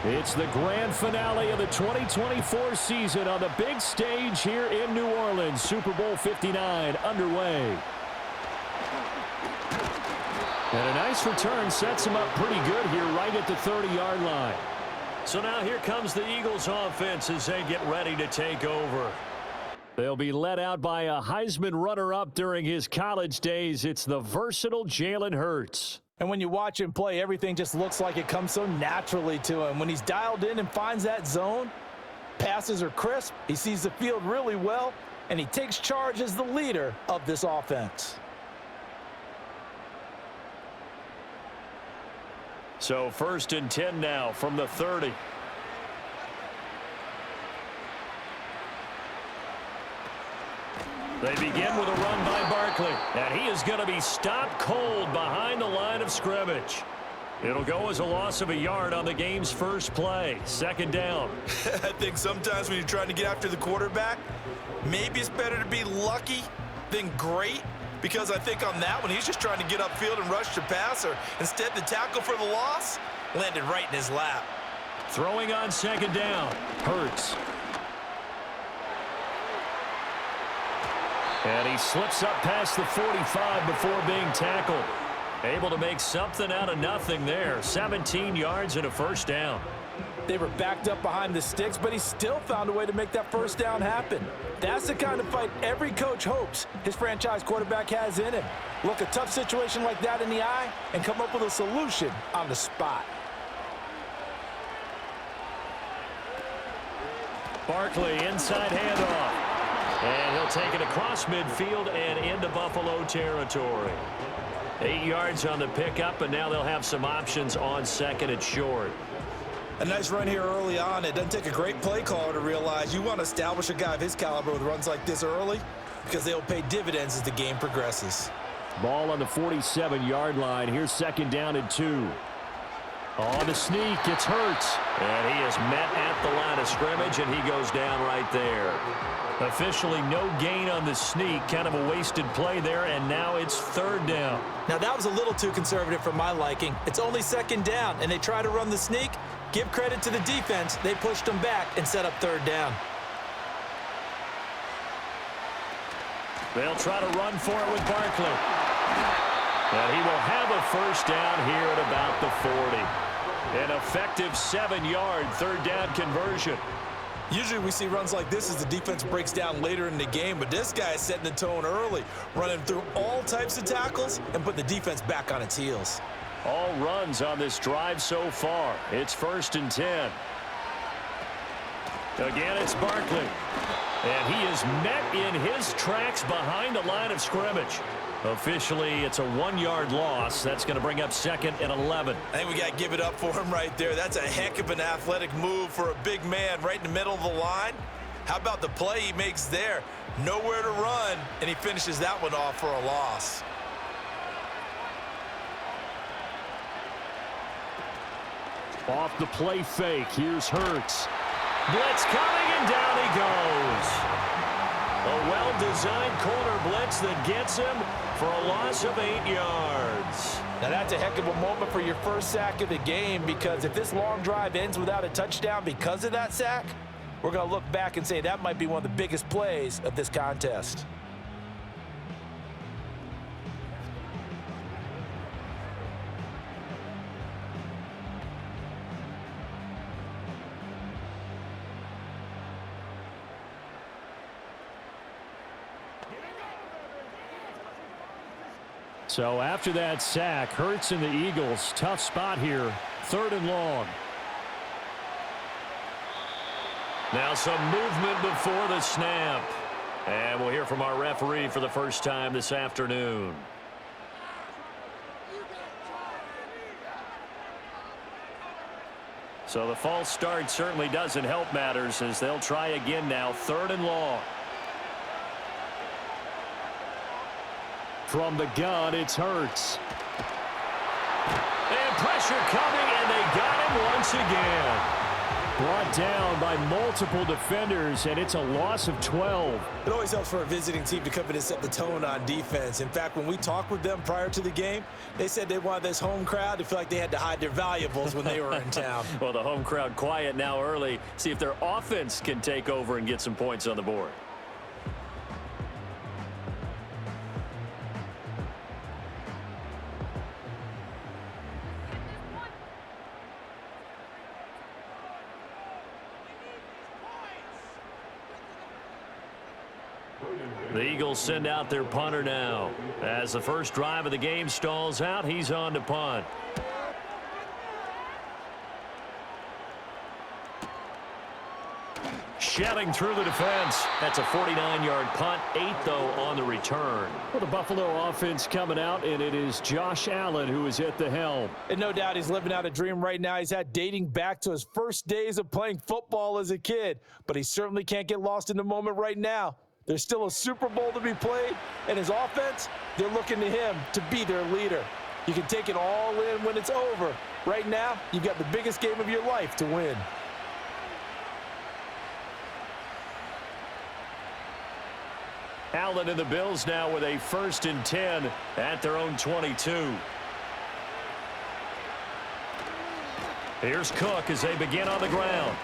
It's the grand finale of the 2024 season on the big stage here in New Orleans. Super Bowl 59 underway. And a nice return sets him up pretty good here right at the 30-yard line. So now here comes the Eagles offense as they get ready to take over. They'll be led out by a Heisman runner-up during his college days. It's the versatile Jalen Hurts. And when you watch him play, everything just looks like it comes so naturally to him. When he's dialed in and finds that zone, passes are crisp, he sees the field really well, and he takes charge as the leader of this offense. So 1st and 10 now from the 30. They begin with a run by Barkley, and he is going to be stopped cold behind the line of scrimmage. It'll go as a loss of a yard on the game's first play. 2nd down. I think sometimes when you're trying to get after the quarterback, maybe it's better to be lucky than great, because I think on that one, he's just trying to get upfield and rush the passer. Instead, the tackle for the loss landed right in his lap. Throwing on 2nd down, Hurts. And he slips up past the 45 before being tackled. Able to make something out of nothing there. 17 yards and a 1st down. They were backed up behind the sticks, but he still found a way to make that 1st down happen. That's the kind of fight every coach hopes his franchise quarterback has in him. Look a tough situation like that in the eye and come up with a solution on the spot. Barkley, inside handoff. And he'll take it across midfield and into Buffalo territory. 8 yards on the pickup, and now they'll have some options on 2nd and short. A nice run here early on. It doesn't take a great play caller to realize you want to establish a guy of his caliber with runs like this early, because they'll pay dividends as the game progresses. Ball on the 47-yard line. Here's 2nd down and 2. On the sneak, it's Hurts. And he is met at the line of scrimmage, and he goes down right there. Officially no gain on the sneak. Kind of a wasted play there, and now it's 3rd down. Now that was a little too conservative for my liking. It's only 2nd down, and they try to run the sneak. Give credit to the defense. They pushed them back and set up 3rd down. They'll try to run for it with Barkley. And he will have a 1st down here at about the 40. An effective 7-yard 3rd down conversion. Usually we see runs like this as the defense breaks down later in the game, but this guy is setting the tone early, running through all types of tackles and put the defense back on its heels. All runs on this drive so far. It's 1st and 10. Again, it's Barkley. And he is met in his tracks behind the line of scrimmage. Officially, it's a 1-yard loss. That's going to bring up 2nd and 11. I think we got to give it up for him right there. That's a heck of an athletic move for a big man right in the middle of the line. How about the play he makes there? Nowhere to run, and he finishes that one off for a loss. Off the play fake, here's Hurts. Blitz coming, and down he goes. A well-designed corner blitz that gets him for a loss of 8 yards. Now that's a heck of a moment for your first sack of the game, because if this long drive ends without a touchdown because of that sack, we're going to look back and say that might be one of the biggest plays of this contest. So after that sack, Hurts and the Eagles, tough spot here, 3rd and long. Now some movement before the snap. And we'll hear from our referee for the first time this afternoon. So the false start certainly doesn't help matters as they'll try again now, 3rd and long. From the gun, it's Hurts. And pressure coming, and they got him once again. Brought down by multiple defenders, and it's a loss of 12. It always helps for a visiting team to come in and set the tone on defense. In fact, when we talked with them prior to the game, they said they wanted this home crowd to feel like they had to hide their valuables when they were in town. Well, the home crowd quiet now early. See if their offense can take over and get some points on the board. The Eagles send out their punter now. As the first drive of the game stalls out, he's on to punt. Shelling through the defense. That's a 49-yard punt, 8 though on the return. Well, the Buffalo offense coming out, and it is Josh Allen who is at the helm. And no doubt he's living out a dream right now. He's had dating back to his first days of playing football as a kid, but he certainly can't get lost in the moment right now. There's still a Super Bowl to be played, and his offense, they're looking to him to be their leader. You can take it all in when it's over. Right now, you've got the biggest game of your life to win. Allen and the Bills now with a 1st and 10 at their own 22. Here's Cook as they begin on the ground.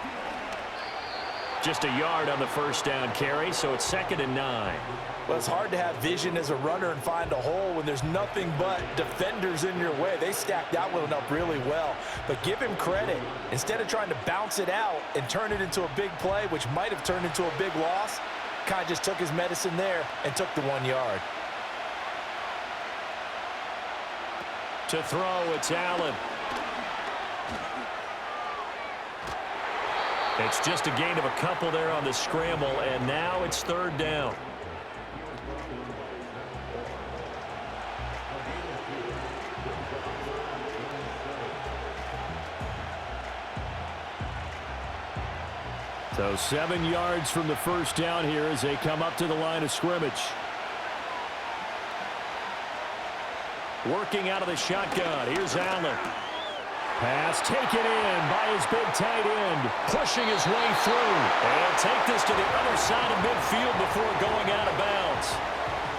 Just a yard on the first down carry, so it's 2nd and 9. Well, it's hard to have vision as a runner and find a hole when there's nothing but defenders in your way. They stacked that one up really well. But give him credit. Instead of trying to bounce it out and turn it into a big play, which might have turned into a big loss, kind of just took his medicine there and took the 1 yard. To throw, it's Allen. It's just a gain of a couple there on the scramble, and now it's 3rd down. So 7 yards from the first down here as they come up to the line of scrimmage. Working out of the shotgun. Here's Allen. Pass taken in by his big tight end, pushing his way through. And take this to the other side of midfield before going out of bounds.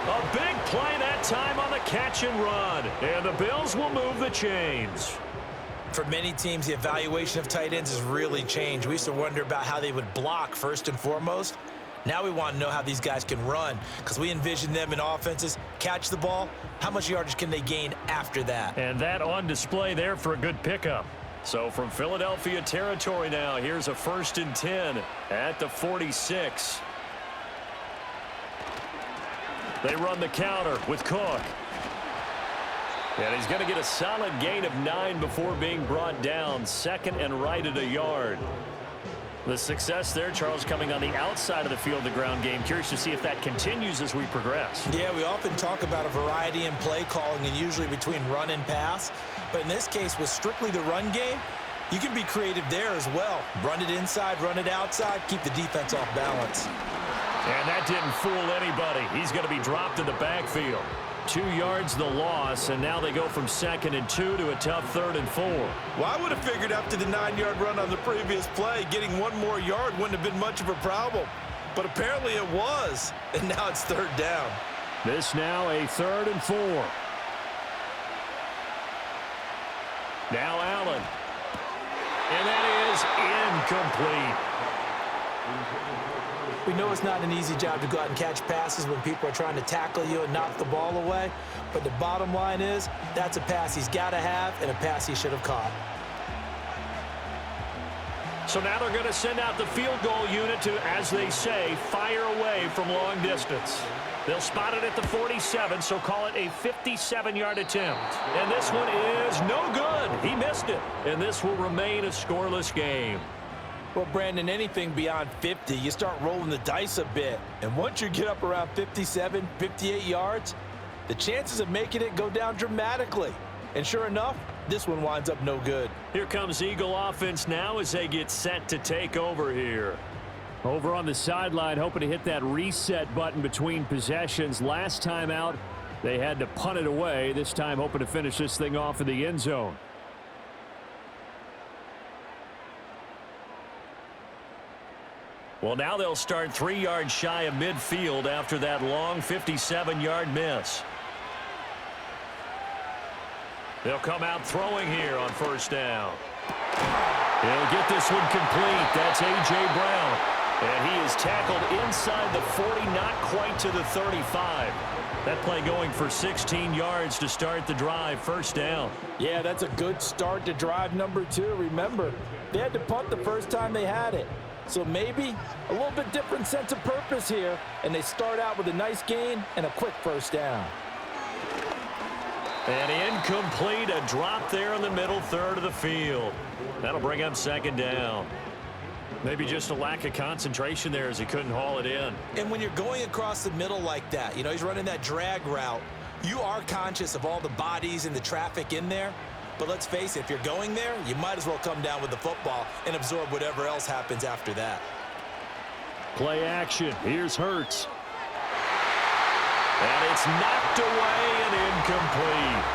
A big play that time on the catch and run. And the Bills will move the chains. For many teams, the evaluation of tight ends has really changed. We used to wonder about how they would block first and foremost. Now we want to know how these guys can run, because we envision them in offenses catch the ball. How much yardage can they gain after that? And that on display there for a good pickup. So from Philadelphia territory now, here's a 1st and 10 at the 46. They run the counter with Cook. And he's going to get a solid gain of 9 before being brought down. 2nd and right at a yard. The success there, Charles, coming on the outside of the field, the ground game. Curious to see if that continues as we progress. Yeah, we often talk about a variety in play calling and usually between run and pass. But in this case, with strictly the run game, you can be creative there as well. Run it inside, run it outside, keep the defense off balance. And that didn't fool anybody. He's going to be dropped in the backfield. 2 yards the loss, and now they go from 2nd and 2 to a tough 3rd and 4. Well, I would have figured after the 9-yard run on the previous play, getting 1 more yard wouldn't have been much of a problem. But apparently it was, and now it's 3rd down. This now a 3rd and 4. Now Allen. And that is incomplete. We know it's not an easy job to go out and catch passes when people are trying to tackle you and knock the ball away. But the bottom line is, that's a pass he's got to have and a pass he should have caught. So now they're going to send out the field goal unit to, as they say, fire away from long distance. They'll spot it at the 47, so call it a 57-yard attempt. And this one is no good. He missed it. And this will remain a scoreless game. Well, Brandon, anything beyond 50, you start rolling the dice a bit. And once you get up around 57, 58 yards, the chances of making it go down dramatically. And sure enough, this one winds up no good. Here comes Eagle offense now as they get set to take over here. Over on the sideline, hoping to hit that reset button between possessions. Last time out, they had to punt it away. This time, hoping to finish this thing off in the end zone. Well, now they'll start 3 yards shy of midfield after that long 57-yard miss. They'll come out throwing here on first down. He'll get this one complete. That's A.J. Brown. And he is tackled inside the 40, not quite to the 35. That play going for 16 yards to start the drive, first down. Yeah, that's a good start to drive number 2. Remember, they had to punt the first time they had it. So maybe a little bit different sense of purpose here, and they start out with a nice gain and a quick first down. And incomplete, a drop there in the middle third of the field. That'll bring up second down. Maybe just a lack of concentration there as he couldn't haul it in. And when you're going across the middle like that, you know, he's running that drag route, you are conscious of all the bodies and the traffic in there. But let's face it, if you're going there, you might as well come down with the football and absorb whatever else happens after that. Play action. Here's Hurts. And it's knocked away and incomplete.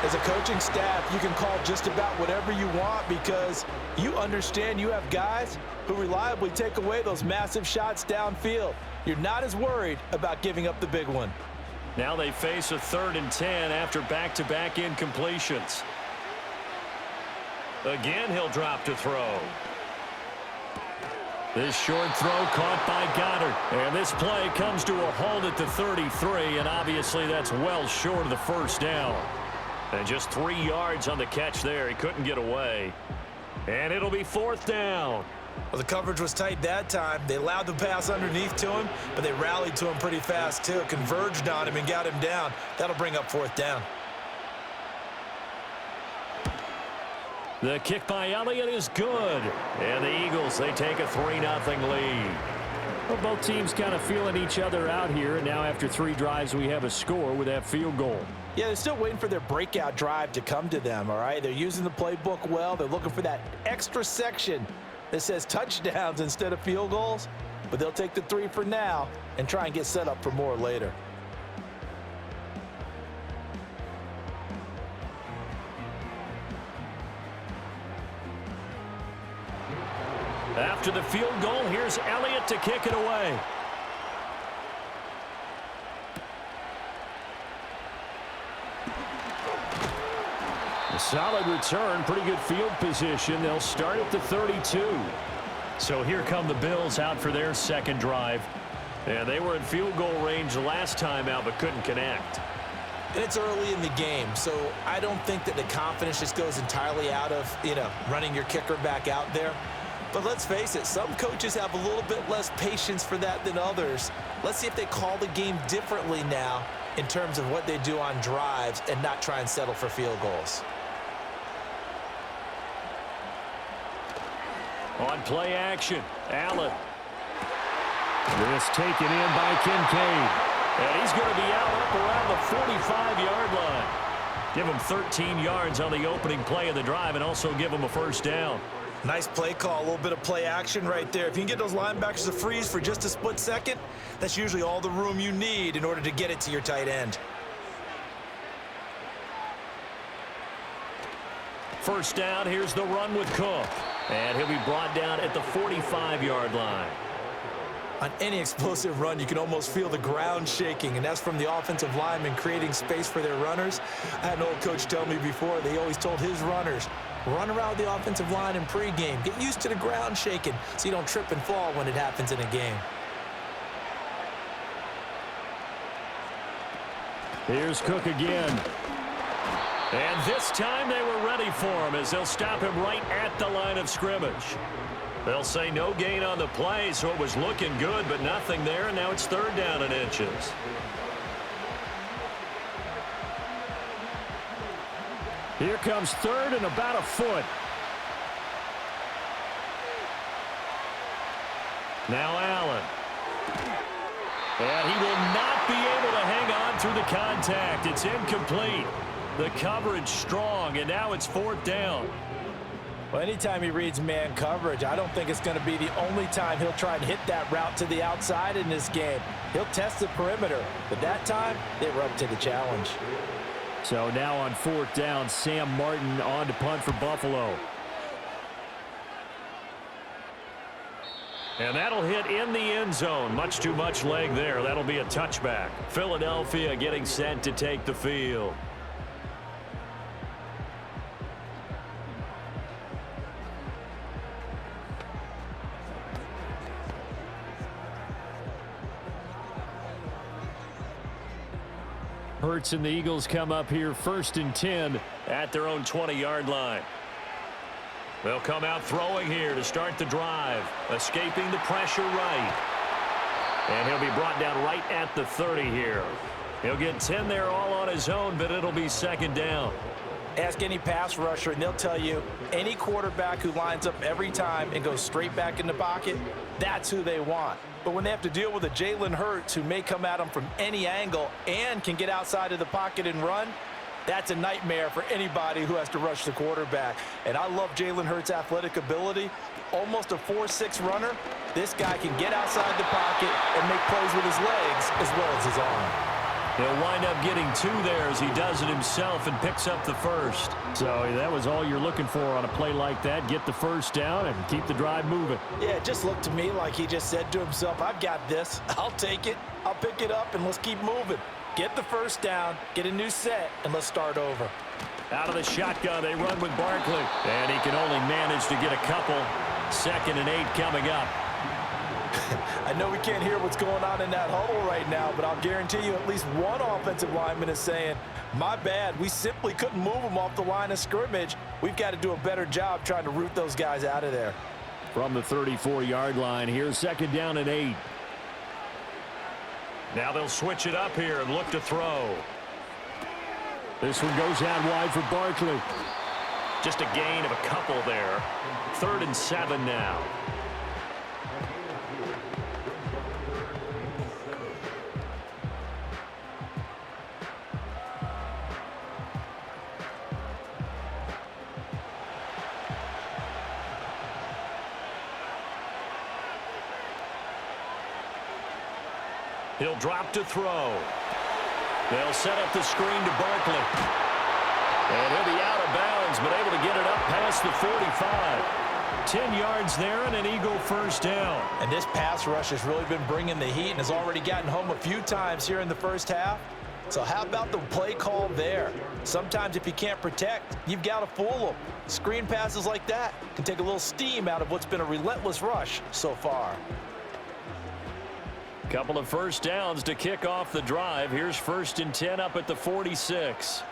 As a coaching staff, you can call just about whatever you want because you understand you have guys who reliably take away those massive shots downfield. You're not as worried about giving up the big one. Now they face a 3rd and 10 after back-to-back incompletions. Again, he'll drop to throw. This short throw caught by Goddard. And this play comes to a halt at the 33, and obviously that's well short of the first down. And just 3 yards on the catch there. He couldn't get away. And it'll be 4th down. Well, the coverage was tight that time. They allowed the pass underneath to him, but they rallied to him pretty fast, too. Converged on him and got him down. That'll bring up 4th down. The kick by Elliott is good. And the Eagles, they take a 3-0 lead. Well, both teams kind of feeling each other out here. And now after 3 drives, we have a score with that field goal. Yeah, they're still waiting for their breakout drive to come to them, all right? They're using the playbook well. They're looking for that extra section that says touchdowns instead of field goals. But they'll take the 3 for now and try and get set up for more later. After the field goal, here's Elliott to kick it away. A solid return, pretty good field position. They'll start at the 32. So here come the Bills out for their second drive. And they were in field goal range the last time out, but couldn't connect. And it's early in the game, so I don't think that the confidence just goes entirely out of, running your kicker back out there. But let's face it, some coaches have a little bit less patience for that than others. Let's see if they call the game differently now in terms of what they do on drives and not try and settle for field goals. On play action, Allen. This taken in by Kincaid. And he's going to be out up around the 45-yard line. Give him 13 yards on the opening play of the drive and also give him a first down. Nice play call, a little bit of play action right there. If you can get those linebackers to freeze for just a split second, that's usually all the room you need in order to get it to your tight end. First down, here's the run with Cook. And he'll be brought down at the 45-yard line. On any explosive run, you can almost feel the ground shaking, and that's from the offensive linemen creating space for their runners. I had an old coach tell me before, they always told his runners, run around the offensive line in pregame. Get used to the ground shaking so you don't trip and fall when it happens in a game. Here's Cook again. And this time they were ready for him as they'll stop him right at the line of scrimmage. They'll say no gain on the play, so it was looking good, but nothing there, and now it's 3rd down and inches. Here comes 3rd and about a foot. Now Allen. And he will not be able to hang on through the contact. It's incomplete. The coverage strong, and now it's 4th down. Well, anytime he reads man coverage, I don't think it's going to be the only time he'll try and hit that route to the outside in this game. He'll test the perimeter, but that time they were up to the challenge. So now on 4th down, Sam Martin on to punt for Buffalo. And that'll hit in the end zone. Much too much leg there. That'll be a touchback. Philadelphia getting set to take the field. Hurts and the Eagles come up here 1st and 10 at their own 20-yard line. They'll come out throwing here to start the drive. Escaping the pressure right. And he'll be brought down right at the 30 here. He'll get 10 there all on his own, but it'll be 2nd down. Ask any pass rusher, and they'll tell you any quarterback who lines up every time and goes straight back in the pocket, that's who they want. But when they have to deal with a Jalen Hurts who may come at them from any angle and can get outside of the pocket and run, that's a nightmare for anybody who has to rush the quarterback. And I love Jalen Hurts' athletic ability. Almost a 4.6 runner. This guy can get outside the pocket and make plays with his legs as well as his arm. He'll wind up getting 2 there as he does it himself and picks up the 1st. So that was all you're looking for on a play like that. Get the 1st down and keep the drive moving. Yeah, it just looked to me like he just said to himself, I've got this. I'll take it. I'll pick it up, and let's keep moving. Get the 1st down, get a new set, and let's start over. Out of the shotgun, they run with Barkley. And he can only manage to get a couple. 2nd and 8 coming up. I know we can't hear what's going on in that huddle right now, but I'll guarantee you at least one offensive lineman is saying, my bad, we simply couldn't move them off the line of scrimmage. We've got to do a better job trying to root those guys out of there. From the 34-yard line, here's 2nd down and 8. Now they'll switch it up here and look to throw. This one goes out wide for Barkley. Just a gain of a couple there. 3rd and 7 now. He'll drop to throw. They'll set up the screen to Barkley. And he'll be out of bounds, but able to get it up past the 45. 10 yards there and an Eagle 1st down. And this pass rush has really been bringing the heat and has already gotten home a few times here in the 1st half. So how about the play call there? Sometimes if you can't protect, you've got to fool them. Screen passes like that can take a little steam out of what's been a relentless rush so far. Couple of 1st downs to kick off the drive. Here's 1st and 10 up at the 46.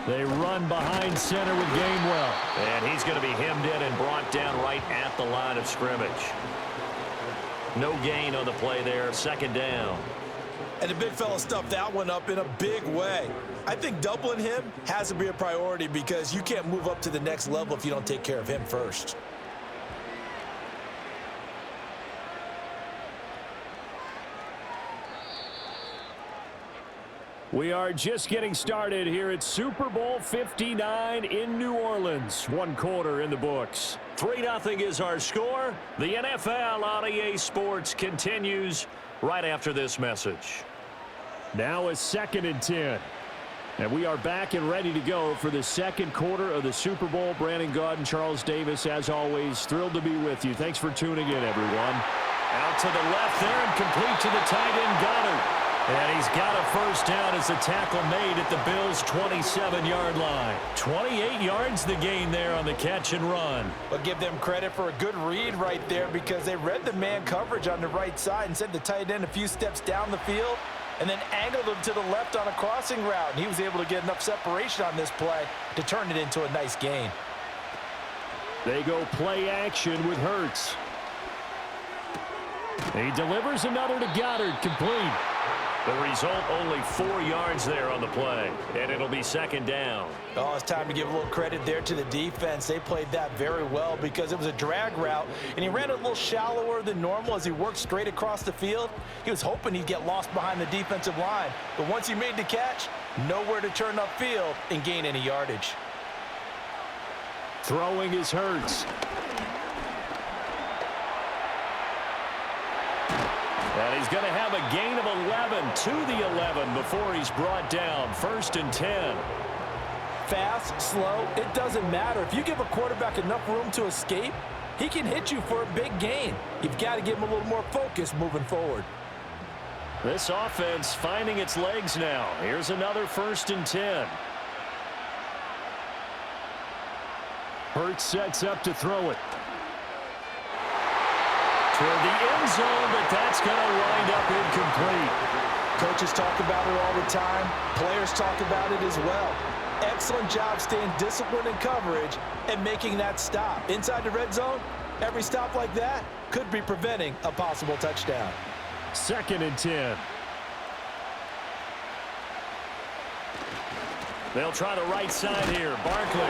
They run behind center with Gainwell. And he's going to be hemmed in and brought down right at the line of scrimmage. No gain on the play there. 2nd down. And the big fella stuffed that one up in a big way. I think doubling him has to be a priority because you can't move up to the next level if you don't take care of him first. We are just getting started here at Super Bowl 59 in New Orleans. 1 quarter in the books. 3-0 is our score. The NFL on EA Sports continues right after this message. Now it's 2nd and 10. And we are back and ready to go for the 2nd quarter of the Super Bowl. Brandon Gaudin, Charles Davis, as always, thrilled to be with you. Thanks for tuning in, everyone. Out to the left there and complete to the tight end, Goddard. And he's got a 1st down as the tackle made at the Bills' 27-yard line. 28 yards the gain there on the catch and run. But give them credit for a good read right there because they read the man coverage on the right side and sent the tight end a few steps down the field and then angled him to the left on a crossing route. And he was able to get enough separation on this play to turn it into a nice gain. They go play action with Hurts. He delivers another to Goddard, complete. The result, only 4 yards there on the play, and it'll be 2nd down. Oh, it's time to give a little credit there to the defense. They played that very well because it was a drag route, and he ran a little shallower than normal as he worked straight across the field. He was hoping he'd get lost behind the defensive line, but once he made the catch, nowhere to turn upfield and gain any yardage. Throwing is Hurts. And he's going to have a gain of 11 to the 11 before he's brought down. 1st and 10. fast, slow, it doesn't matter. If you give a quarterback enough room to escape, he can hit you for a big gain. You've got to give him a little more focus moving forward. This offense finding its legs now. Here's another 1st and 10. Hurts sets up to throw it. Toward the end zone, but that's going to wind up incomplete. Coaches talk about it all the time. Players talk about it as well. Excellent job staying disciplined in coverage and making that stop. Inside the red zone, every stop like that could be preventing a possible touchdown. 2nd and 10. They'll try the right side here. Barkley.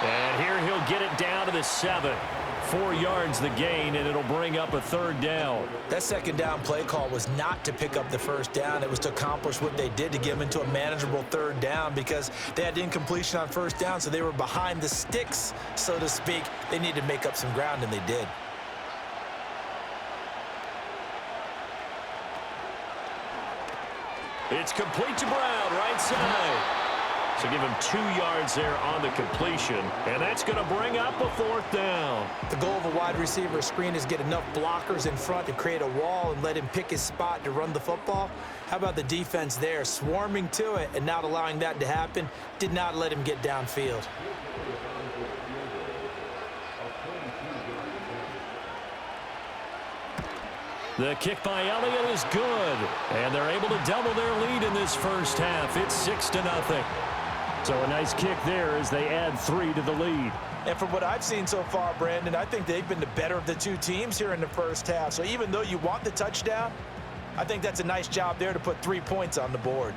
And here he'll get it down to the 7. 4 yards the gain, and it'll bring up a 3rd down. That 2nd down play call was not to pick up the 1st down. It was to accomplish what they did to get them into a manageable 3rd down because they had incompletion on 1st down, so they were behind the sticks, so to speak. They needed to make up some ground, and they did. It's complete to Brown, right side. So give him 2 yards there on the completion, and that's going to bring up a 4th down. The goal of a wide receiver screen is get enough blockers in front to create a wall and let him pick his spot to run the football. How about the defense there, swarming to it and not allowing that to happen? Did not let him get downfield. The kick by Elliott is good, and they're able to double their lead in this 1st half. It's 6-0. So a nice kick there as they add 3 to the lead. And from what I've seen so far, Brandon, I think they've been the better of the 2 teams here in the 1st half. So even though you want the touchdown, I think that's a nice job there to put 3 points on the board.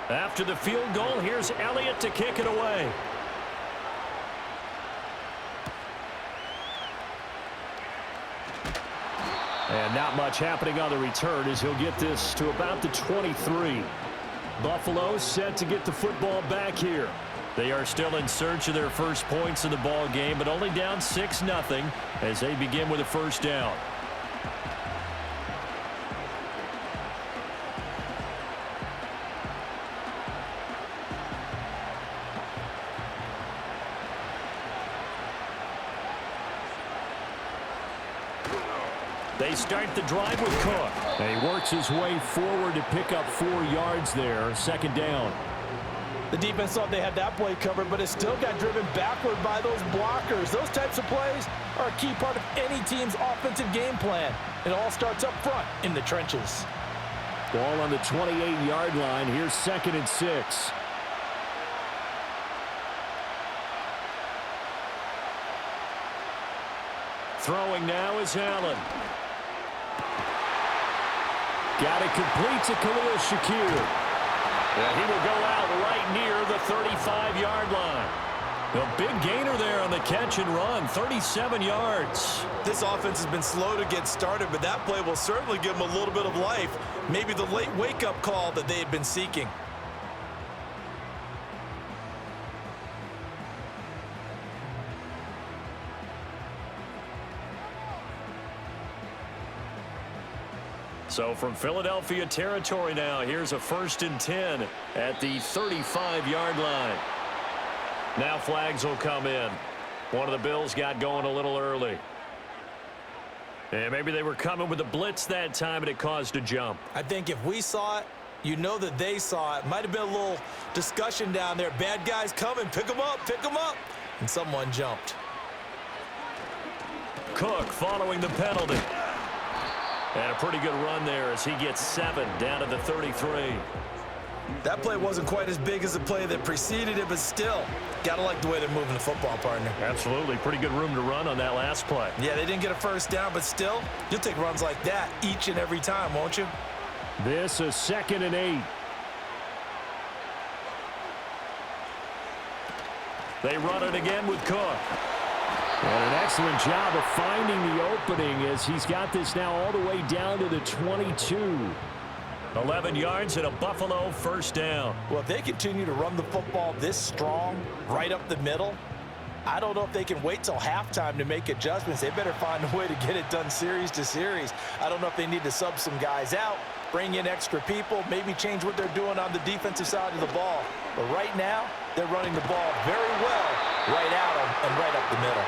After the field goal, here's Elliott to kick it away. And not much happening on the return as he'll get this to about the 23. Buffalo set to get the football back here. They are still in search of their first points in the ball game, but only down 6-0 as they begin with a 1st down. They start the drive with Cook. And he works his way forward to pick up 4 yards there. 2nd down. The defense thought they had that play covered, but it still got driven backward by those blockers. Those types of plays are a key part of any team's offensive game plan. It all starts up front in the trenches. Ball on the 28-yard line. Here's 2nd and 6. Throwing now is Allen. Got it complete to Khalil Shakir. And he will go out right near the 35-yard line. A big gainer there on the catch and run, 37 yards. This offense has been slow to get started, but that play will certainly give them a little bit of life. Maybe the late wake-up call that they had been seeking. So from Philadelphia territory now, here's a 1st and 10 at the 35-yard line. Now flags will come in. One of the Bills got going a little early. And maybe they were coming with a blitz that time and it caused a jump. I think if we saw it, you know that they saw it. Might have been a little discussion down there. Bad guys coming, pick them up, pick them up. And someone jumped. Cook following the penalty. And a pretty good run there as he gets 7 down to the 33. That play wasn't quite as big as the play that preceded it, but still, got to like the way they're moving the football, partner. Absolutely. Pretty good room to run on that last play. Yeah, they didn't get a 1st down, but still, you'll take runs like that each and every time, won't you? This is 2nd and 8. They run it again with Cook. And an excellent job of finding the opening as he's got this now all the way down to the 22. 11 yards and a Buffalo 1st down. Well, if they continue to run the football this strong, right up the middle, I don't know if they can wait till halftime to make adjustments. They better find a way to get it done series to series. I don't know if they need to sub some guys out, bring in extra people, maybe change what they're doing on the defensive side of the ball. But right now, they're running the ball very well right at them and right up the middle.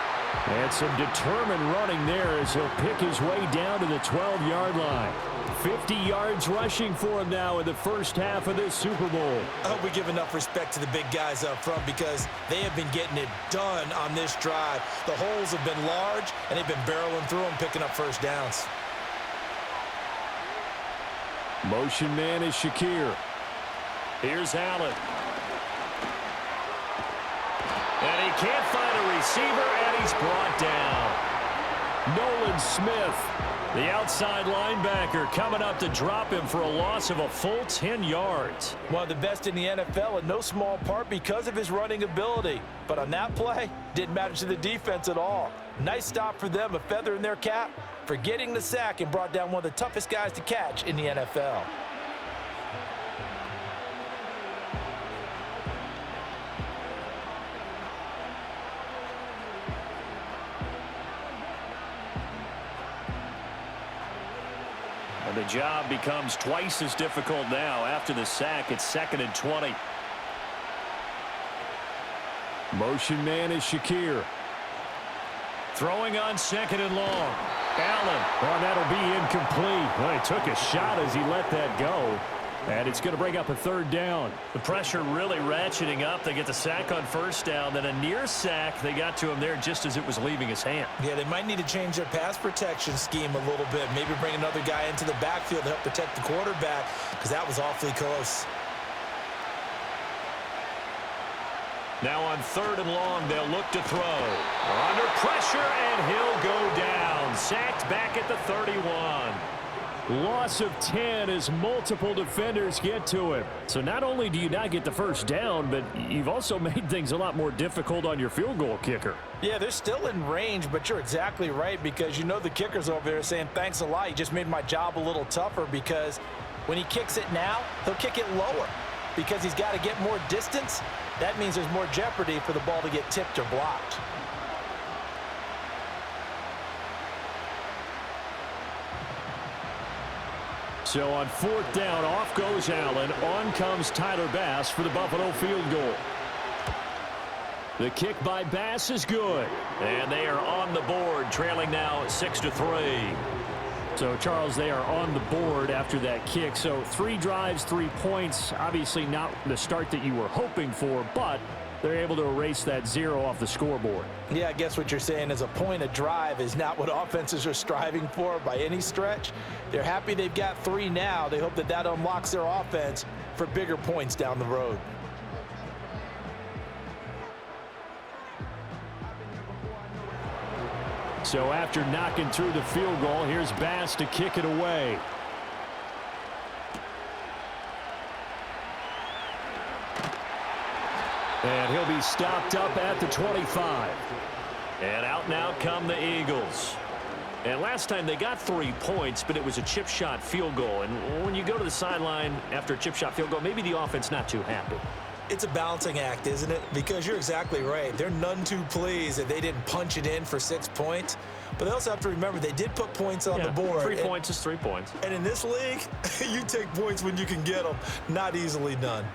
And some determined running there as he'll pick his way down to the 12-yard line. 50 yards rushing for him now in the first half of this Super Bowl. I hope we give enough respect to the big guys up front because they have been getting it done on this drive. The holes have been large, and they've been barreling through them, picking up first downs. Motion man is Shakir. Here's Allen. And he can't find a receiver, and he's brought down. Nolan Smith, the outside linebacker, coming up to drop him for a loss of a full 10 yards. One of the best in the NFL in no small part because of his running ability. But on that play, didn't matter to the defense at all. Nice stop for them, a feather in their cap for getting the sack and brought down one of the toughest guys to catch in the NFL. And the job becomes twice as difficult now. After the sack, it's 2nd and 20. Motion man is Shakir. Throwing on 2nd and long. Allen. Oh, that'll be incomplete. Well, he took a shot as he let that go. And it's going to bring up a 3rd down. The pressure really ratcheting up. They get the sack on 1st down. Then a near sack. They got to him there just as it was leaving his hand. Yeah, they might need to change their pass protection scheme a little bit. Maybe bring another guy into the backfield to help protect the quarterback because that was awfully close. Now on 3rd and long, they'll look to throw. Under pressure, and he'll go down. Sacked back at the 31. Loss of 10 as multiple defenders get to him. So not only do you not get the 1st down, but you've also made things a lot more difficult on your field goal kicker. Yeah, they're still in range, but you're exactly right because you know the kicker's over there saying, thanks a lot. You just made my job a little tougher because when he kicks it now, he'll kick it lower because he's got to get more distance. That means there's more jeopardy for the ball to get tipped or blocked. So on 4th down, off goes Allen. On comes Tyler Bass for the Buffalo field goal. The kick by Bass is good. And they are on the board, trailing now 6-3. So, Charles, they are on the board after that kick. So 3 drives, 3 points. Obviously not the start that you were hoping for, but they're able to erase that 0 off the scoreboard. Yeah, I guess what you're saying is a point a drive is not what offenses are striving for by any stretch. They're happy they've got 3 now. They hope that that unlocks their offense for bigger points down the road. So after knocking through the field goal, here's Bass to kick it away. And he'll be stopped up at the 25. And out now come the Eagles. And last time they got 3 points, but it was a chip shot field goal. And when you go to the sideline after a chip shot field goal, maybe the offense not too happy. It's a balancing act, isn't it? Because you're exactly right. They're none too pleased that they didn't punch it in for 6 points. But they also have to remember they did put points on the board. 3 points is 3 points. And in this league, you take points when you can get them. Not easily done.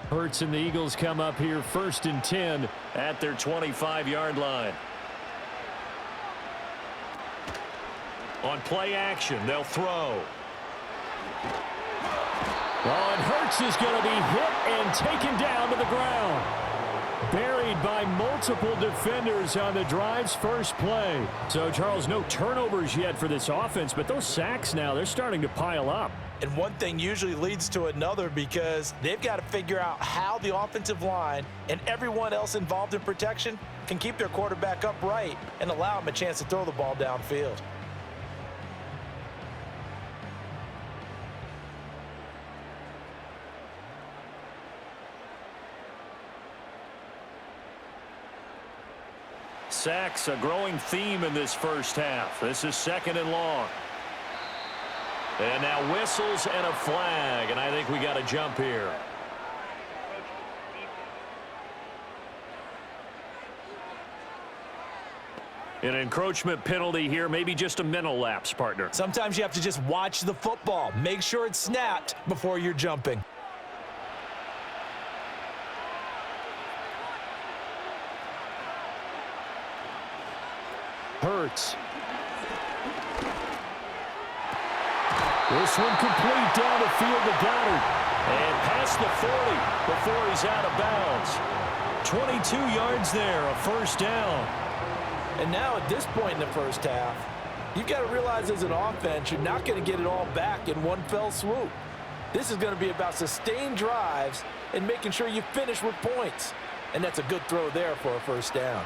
Hurts and the Eagles come up here 1st and 10 at their 25-yard line. On play action, they'll throw. Oh, and Hurts is going to be hit and taken down to the ground. Buried by multiple defenders on the drive's first play. So, Charles, no turnovers yet for this offense, but those sacks now, they're starting to pile up. And one thing usually leads to another because they've got to figure out how the offensive line and everyone else involved in protection can keep their quarterback upright and allow him a chance to throw the ball downfield. Sacks, a growing theme in this first half. This is 2nd and long. And now whistles and a flag, and I think we got a jump here. An encroachment penalty here, maybe just a mental lapse, partner. Sometimes you have to just watch the football. Make sure it's snapped before you're jumping. Hurts. This one complete down the field to Goddard. And past the 40 before he's out of bounds. 22 yards there, a first down. And now at this point in the first half, you've got to realize as an offense, you're not going to get it all back in one fell swoop. This is going to be about sustained drives and making sure you finish with points. And that's a good throw there for a first down.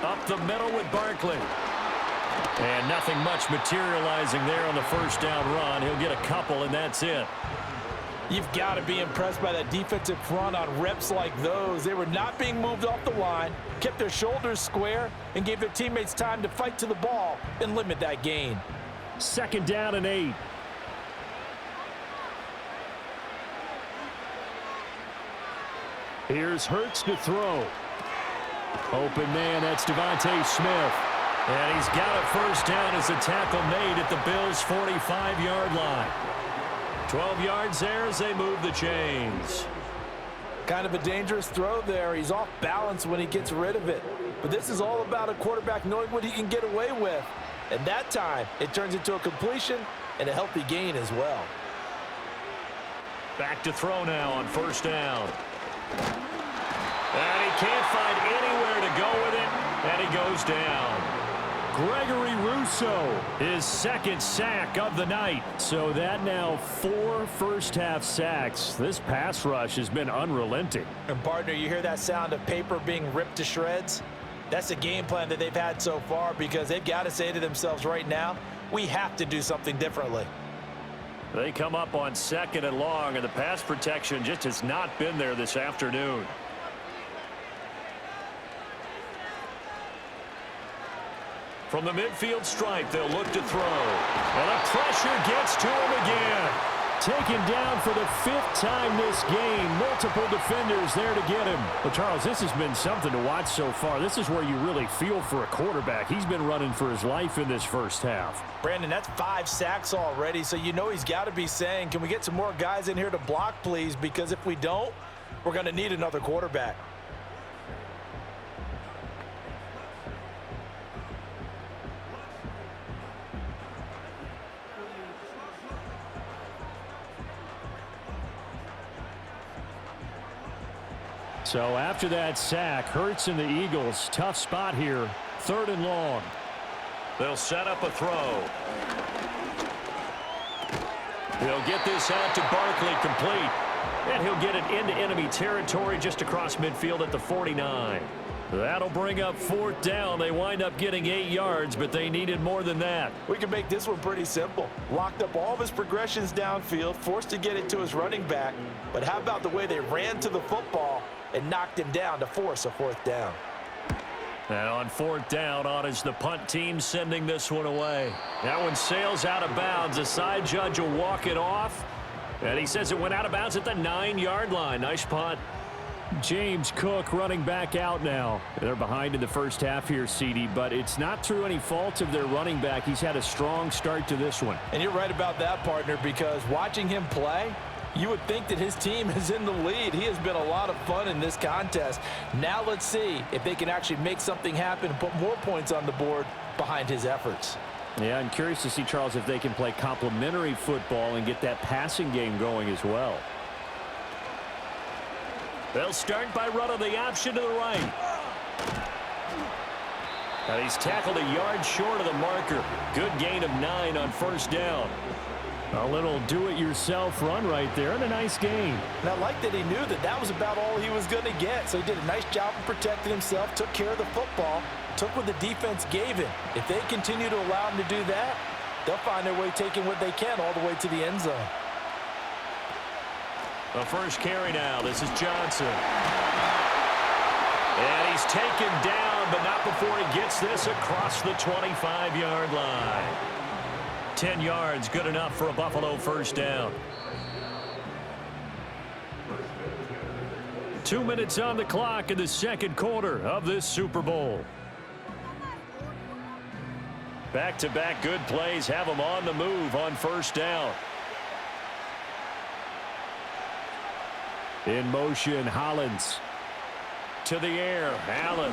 Up the middle with Barkley. And nothing much materializing there on the first down run. He'll get a couple, and that's it. You've got to be impressed by that defensive front on reps like those. They were not being moved off the line, kept their shoulders square, and gave their teammates time to fight to the ball and limit that gain. 2nd down and 8. Here's Hurts to throw. Open man, that's Devontae Smith. And he's got a first down as a tackle made at the Bills' 45-yard line. 12 yards there as they move the chains. Kind of a dangerous throw there. He's off balance when he gets rid of it. But this is all about a quarterback knowing what he can get away with. And that time, it turns into a completion and a healthy gain as well. Back to throw now on first down. And he can't find anywhere to go with it, and he goes down. Gregory Rousseau, his 2nd sack of the night. So that now 4 first-half sacks. This pass rush has been unrelenting. And, partner, you hear that sound of paper being ripped to shreds? That's the game plan that they've had so far because they've got to say to themselves right now, we have to do something differently. They come up on 2nd and long, and the pass protection just has not been there this afternoon. From the midfield stripe, they'll look to throw. And the pressure gets to him again. Taken down for the 5th time this game. Multiple defenders there to get him. Well, Charles, this has been something to watch so far. This is where you really feel for a quarterback. He's been running for his life in this first half. Brandon, that's 5 sacks already, so you know he's got to be saying, can we get some more guys in here to block, please? Because if we don't, we're going to need another quarterback. So after that sack, Hurts and the Eagles, tough spot here, 3rd and long. They'll set up a throw. He'll get this out to Barkley, complete. And he'll get it into enemy territory just across midfield at the 49. That'll bring up 4th down. They wind up getting 8 yards, but they needed more than that. We can make this one pretty simple. Locked up all of his progressions downfield, forced to get it to his running back. But how about the way they ran to the football and knocked him down to force a 4th down? And on 4th down, on is the punt team sending this one away. That one sails out of bounds. The side judge will walk it off. And he says it went out of bounds at the 9-yard line. Nice punt. James Cook running back out now. They're behind in the first half here, CD, but it's not through any fault of their running back. He's had a strong start to this one. And you're right about that, partner, because watching him play, you would think that his team is in the lead. He has been a lot of fun in this contest. Now let's see if they can actually make something happen and put more points on the board behind his efforts. Yeah, I'm curious to see, Charles, if they can play complementary football and get that passing game going as well. They'll start by running the option to the right. And he's tackled a yard short of the marker. Good gain of 9 on first down. A little do-it-yourself run right there and a nice gain. And I like that he knew that that was about all he was going to get. So he did a nice job of protecting himself, took care of the football, took what the defense gave him. If they continue to allow him to do that, they'll find their way taking what they can all the way to the end zone. The first carry now. This is Johnson. And he's taken down, but not before he gets this across the 25-yard line. 10 yards, good enough for a Buffalo first down. 2 minutes on the clock in the second quarter of this Super Bowl. Back-to-back good plays have them on the move on first down. In motion, Hollins. To the air, Allen.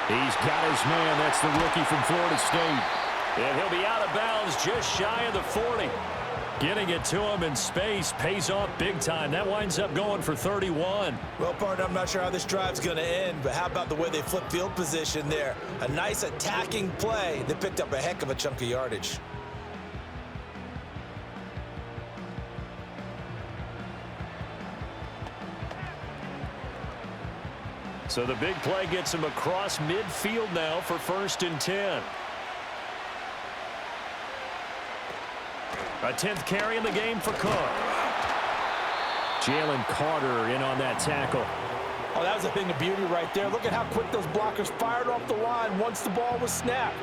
He's got his man. That's the rookie from Florida State. And he'll be out of bounds just shy of the 40. Getting it to him in space pays off big time. That winds up going for 31. Well, partner, I'm not sure how this drive's going to end, but how about the way they flip field position there? A nice attacking play that picked up a heck of a chunk of yardage. So the big play gets him across midfield now for 1st and 10. A 10th carry in the game for Cook. Jalen Carter in on that tackle. Oh, that was a thing of beauty right there. Look at how quick those blockers fired off the line once the ball was snapped.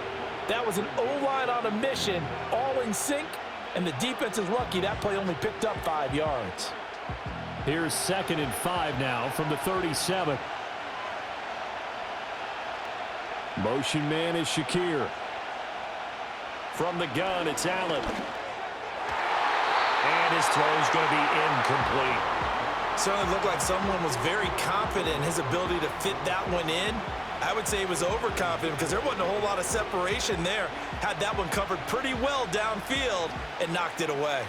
That was an O-line on a mission, all in sync, and the defense is lucky that play only picked up 5 yards. Here's 2nd and 5 now from the 37. Motion man is Shakir. From the gun, it's Allen. And his throw's going to be incomplete. Certainly looked like someone was very confident in his ability to fit that one in. I would say he was overconfident because there wasn't a whole lot of separation there. Had that one covered pretty well downfield and knocked it away.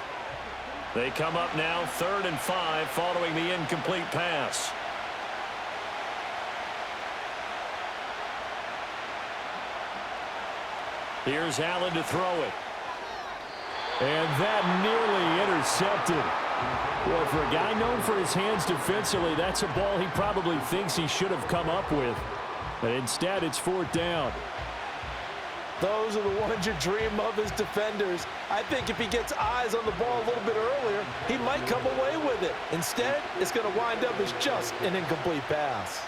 They come up now 3rd and 5 following the incomplete pass. Here's Allen to throw it. And that nearly intercepted. Well, for a guy known for his hands defensively, that's a ball he probably thinks he should have come up with. But instead, it's 4th down. Those are the ones you dream of as defenders. I think if he gets eyes on the ball a little bit earlier, he might come away with it. Instead, it's going to wind up as just an incomplete pass.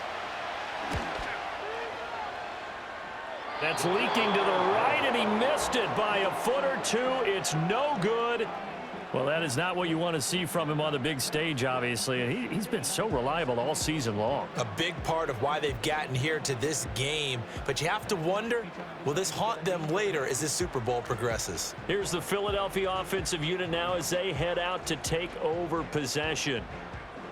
That's leaking to the right, and he missed it by a foot or two. It's no good. Well, that is not what you want to see from him on the big stage, obviously. And he's been so reliable all season long. A big part of why they've gotten here to this game. But you have to wonder, will this haunt them later as this Super Bowl progresses? Here's the Philadelphia offensive unit now as they head out to take over possession.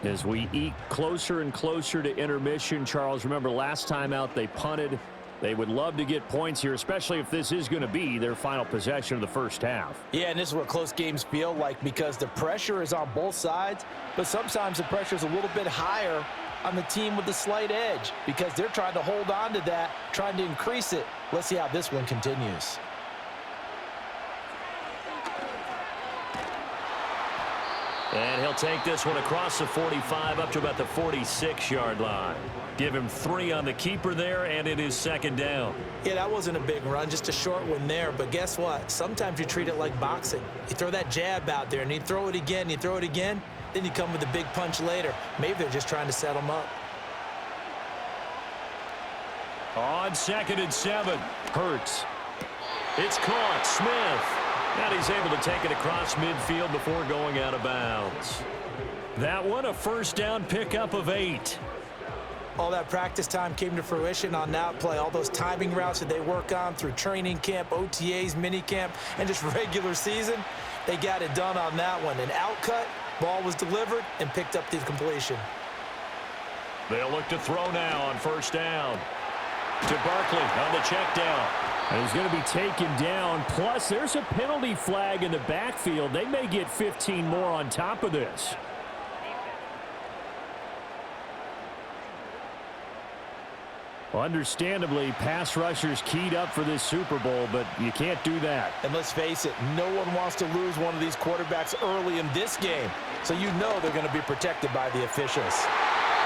As we eke closer and closer to intermission, Charles, remember last time out they punted. They would love to get points here, especially if this is going to be their final possession of the first half. Yeah, and this is what close games feel like because the pressure is on both sides, but sometimes the pressure is a little bit higher on the team with the slight edge because they're trying to hold on to that, trying to increase it. Let's see how this one continues. And he'll take this one across the 45 up to about the 46-yard line. Give him 3 on the keeper there, and it is 2nd down. Yeah, that wasn't a big run, just a short one there. But guess what? Sometimes you treat it like boxing. You throw that jab out there, and you throw it again, you throw it again, then you come with a big punch later. Maybe they're just trying to set them up. On 2nd and 7, Hurts. It's caught, Smith. And he's able to take it across midfield before going out of bounds. That one, a first down pickup of 8. All that practice time came to fruition on that play. All those timing routes that they work on through training camp, OTAs, minicamp, and just regular season, they got it done on that one. An outcut, ball was delivered, and picked up the completion. They'll look to throw now on first down. To Barkley on the check down. And he's going to be taken down. Plus, there's a penalty flag in the backfield. They may get 15 more on top of this. Understandably, pass rushers keyed up for this Super Bowl, but you can't do that. And let's face it, no one wants to lose one of these quarterbacks early in this game. So you know they're going to be protected by the officials.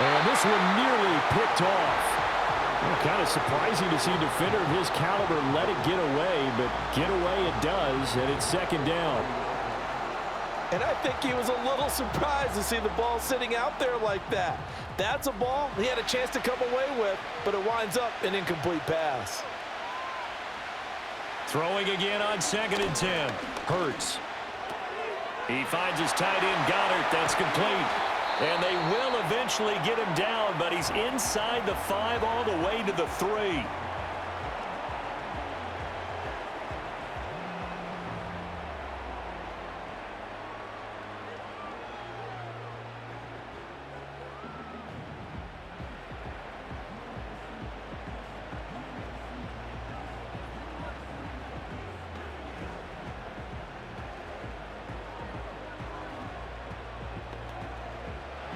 And this one nearly picked off. Well, kind of surprising to see a defender of his caliber let it get away, but get away it does, and it's 2nd down. And I think he was a little surprised to see the ball sitting out there like that. That's a ball he had a chance to come away with, but it winds up an incomplete pass. Throwing again on 2nd and 10. Hurts. He finds his tight end, Goddard. That's complete. And they will eventually get him down, but he's inside the 5 all the way to the 3.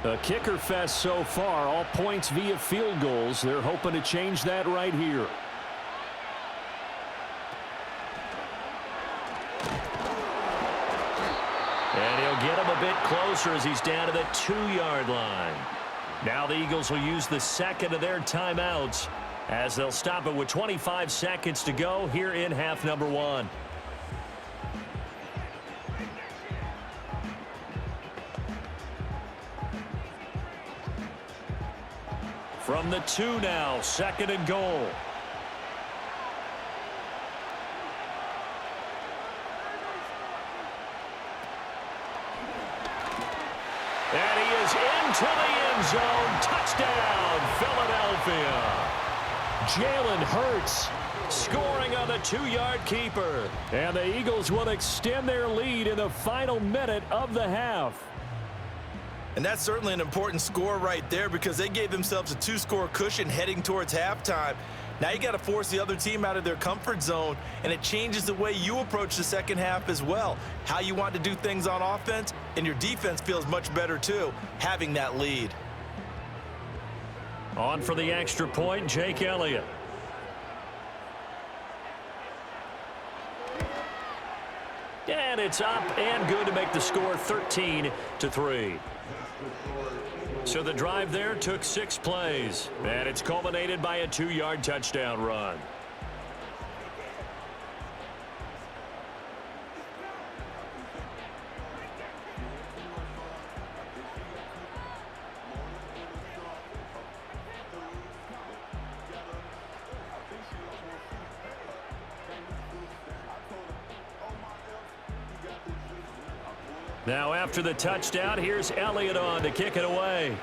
A kicker fest so far, all points via field goals. They're hoping to change that right here. And he'll get him a bit closer as he's down to the 2-yard line. Now the Eagles will use the second of their timeouts as they'll stop it with 25 seconds to go here in half number 1. From the 2 now, 2nd and goal. And he is into the end zone. Touchdown, Philadelphia. Jalen Hurts scoring on the 2-yard keeper. And the Eagles will extend their lead in the final minute of the half. And that's certainly an important score right there because they gave themselves a 2-score cushion heading towards halftime. Now you got to force the other team out of their comfort zone, and it changes the way you approach the second half as well. How you want to do things on offense, and your defense feels much better too, having that lead. On for the extra point, Jake Elliott. And it's up and good to make the score 13-3. So the drive there took 6 plays, and it's culminated by a 2-yard touchdown run. Now after the touchdown, here's Elliott on to kick it away.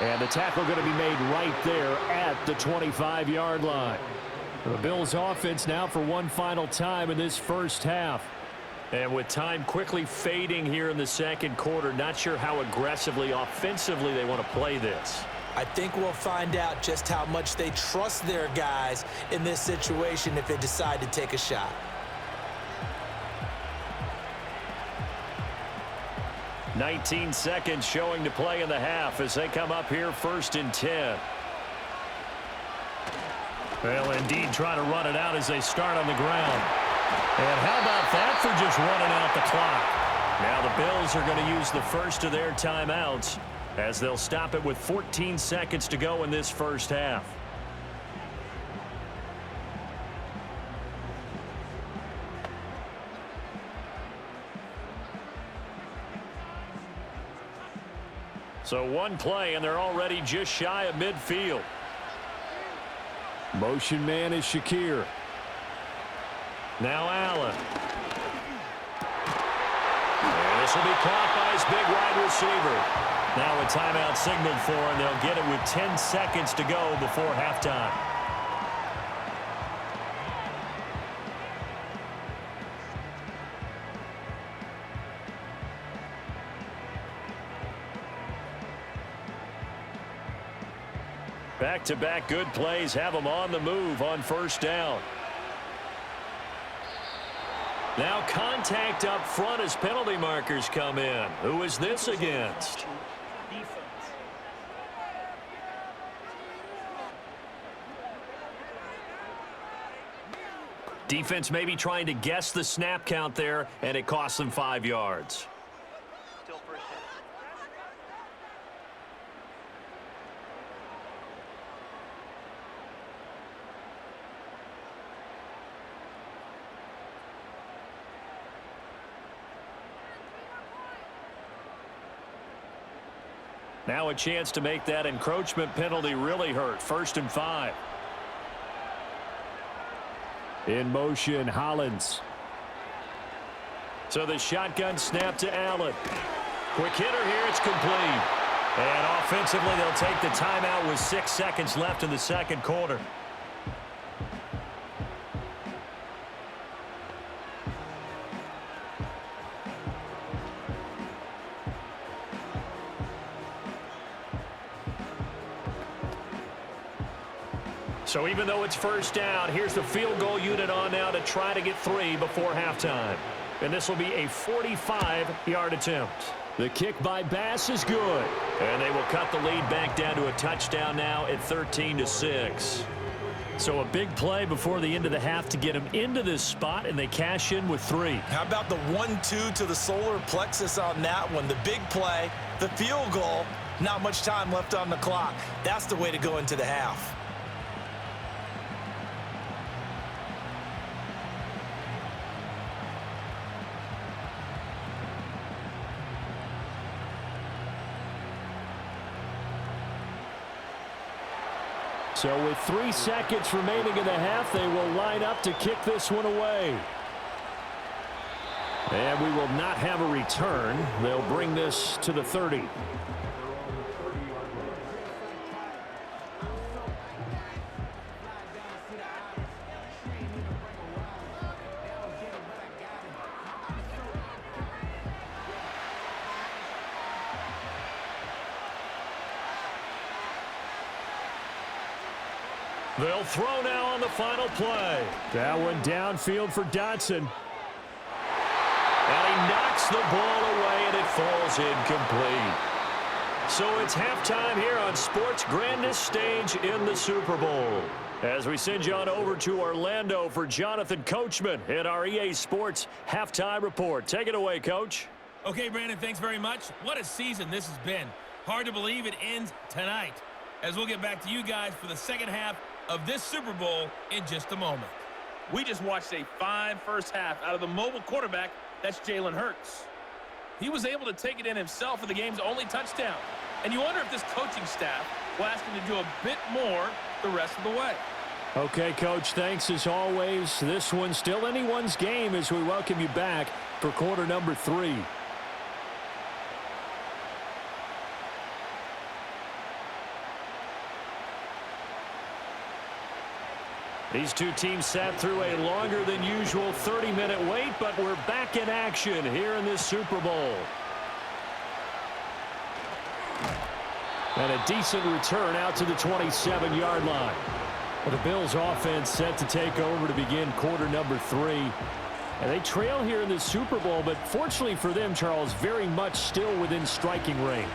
And the tackle going to be made right there at the 25-yard line. The Bills offense now for one final time in this first half. And with time quickly fading here in the second quarter, not sure how aggressively, offensively they want to play this. I think we'll find out just how much they trust their guys in this situation if they decide to take a shot. "19 seconds showing to play in the half as they come up here 1st and 10. Well, indeed, try to run it out as they start on the ground. And how about that for just running out the clock? Now the Bills are going to use the first of their timeouts as they'll stop it with 14 seconds to go in this first half. So one play, and they're already just shy of midfield. Motion man is Shakir. Now Allen. And this will be caught by his big wide receiver. Now a timeout signaled for, and they'll get it with 10 seconds to go before halftime. Back-to-back good plays have them on the move on 1st down. Now contact up front as penalty markers come in. Who is this against? Defense maybe trying to guess the snap count there, and it costs them 5 yards. Now a chance to make that encroachment penalty really hurt. 1st and 5. In motion, Hollins. So the shotgun snap to Allen. Quick hitter here, it's complete. And offensively, they'll take the timeout with 6 seconds left in the second quarter. So even though it's first down, here's the field goal unit on now to try to get 3 before halftime. And this will be a 45-yard attempt. The kick by Bass is good. And they will cut the lead back down to a touchdown now at 13-6. So a big play before the end of the half to get them into this spot, and they cash in with 3. How about the 1-2 to the solar plexus on that one? The big play, the field goal, not much time left on the clock. That's the way to go into the half. So with 3 seconds remaining in the half, they will line up to kick this one away. And we will not have a return. They'll bring this to the 30. They'll throw now on the final play. That one downfield for Dotson. And he knocks the ball away, and it falls incomplete. So it's halftime here on sports' grandest stage in the Super Bowl. As we send you on over to Orlando for Jonathan Coachman in our EA Sports Halftime Report. Take it away, Coach. Okay, Brandon, thanks very much. What a season this has been. Hard to believe it ends tonight, as we'll get back to you guys for the second half of this Super Bowl in just a moment. We just watched a fine first half out of the mobile quarterback. That's Jalen Hurts. He was able to take it in himself for the game's only touchdown. And you wonder if this coaching staff will ask him to do a bit more the rest of the way. Okay, Coach, thanks as always. This one's still anyone's game as we welcome you back for quarter number 3. These two teams sat through a longer than usual 30-minute wait, but we're back in action here in this Super Bowl. And a decent return out to the 27-yard line. Well, the Bills offense set to take over to begin quarter number 3. And they trail here in the Super Bowl, but fortunately for them, Charles, very much still within striking range.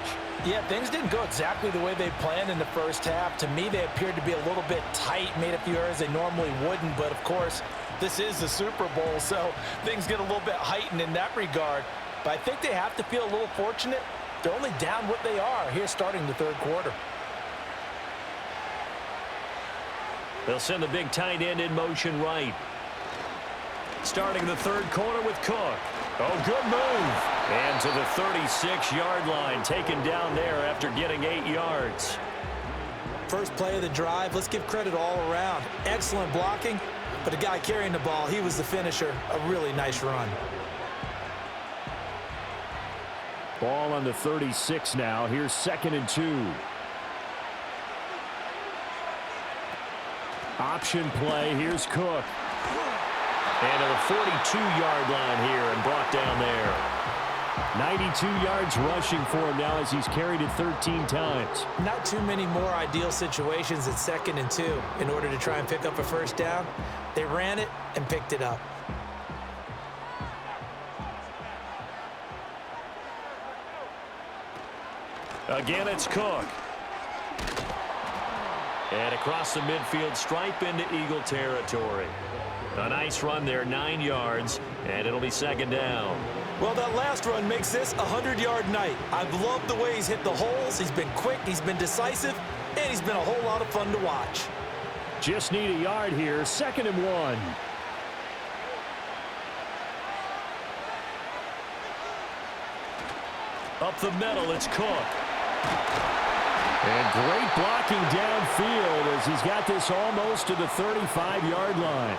Yeah, things didn't go exactly the way they planned in the first half. To me, they appeared to be a little bit tight, made a few errors they normally wouldn't. But, of course, this is the Super Bowl, so things get a little bit heightened in that regard. But I think they have to feel a little fortunate. They're only down what they are here starting the third quarter. They'll send the big tight end in motion right. Starting the third quarter with Cook. Oh, good move. And to the 36-yard line, taken down there after getting 8 yards. First play of the drive, let's give credit all around. Excellent blocking, but the guy carrying the ball, he was the finisher. A really nice run. Ball on the 36 now. Here's 2nd and 2. Option play. Here's Cook. And to the 42-yard line here and brought down there. 92 yards rushing for him now as he's carried it 13 times. Not too many more ideal situations at 2nd and 2 in order to try and pick up a first down. They ran it and picked it up. Again, it's Cook. And across the midfield stripe into Eagle territory. A nice run there, 9 yards, and it'll be 2nd down. Well, that last run makes this a 100-yard night. I've loved the way he's hit the holes. He's been quick, he's been decisive, and he's been a whole lot of fun to watch. Just need a yard here, 2nd and 1. Up the middle, it's Cook. And great blocking downfield as he's got this almost to the 35-yard line.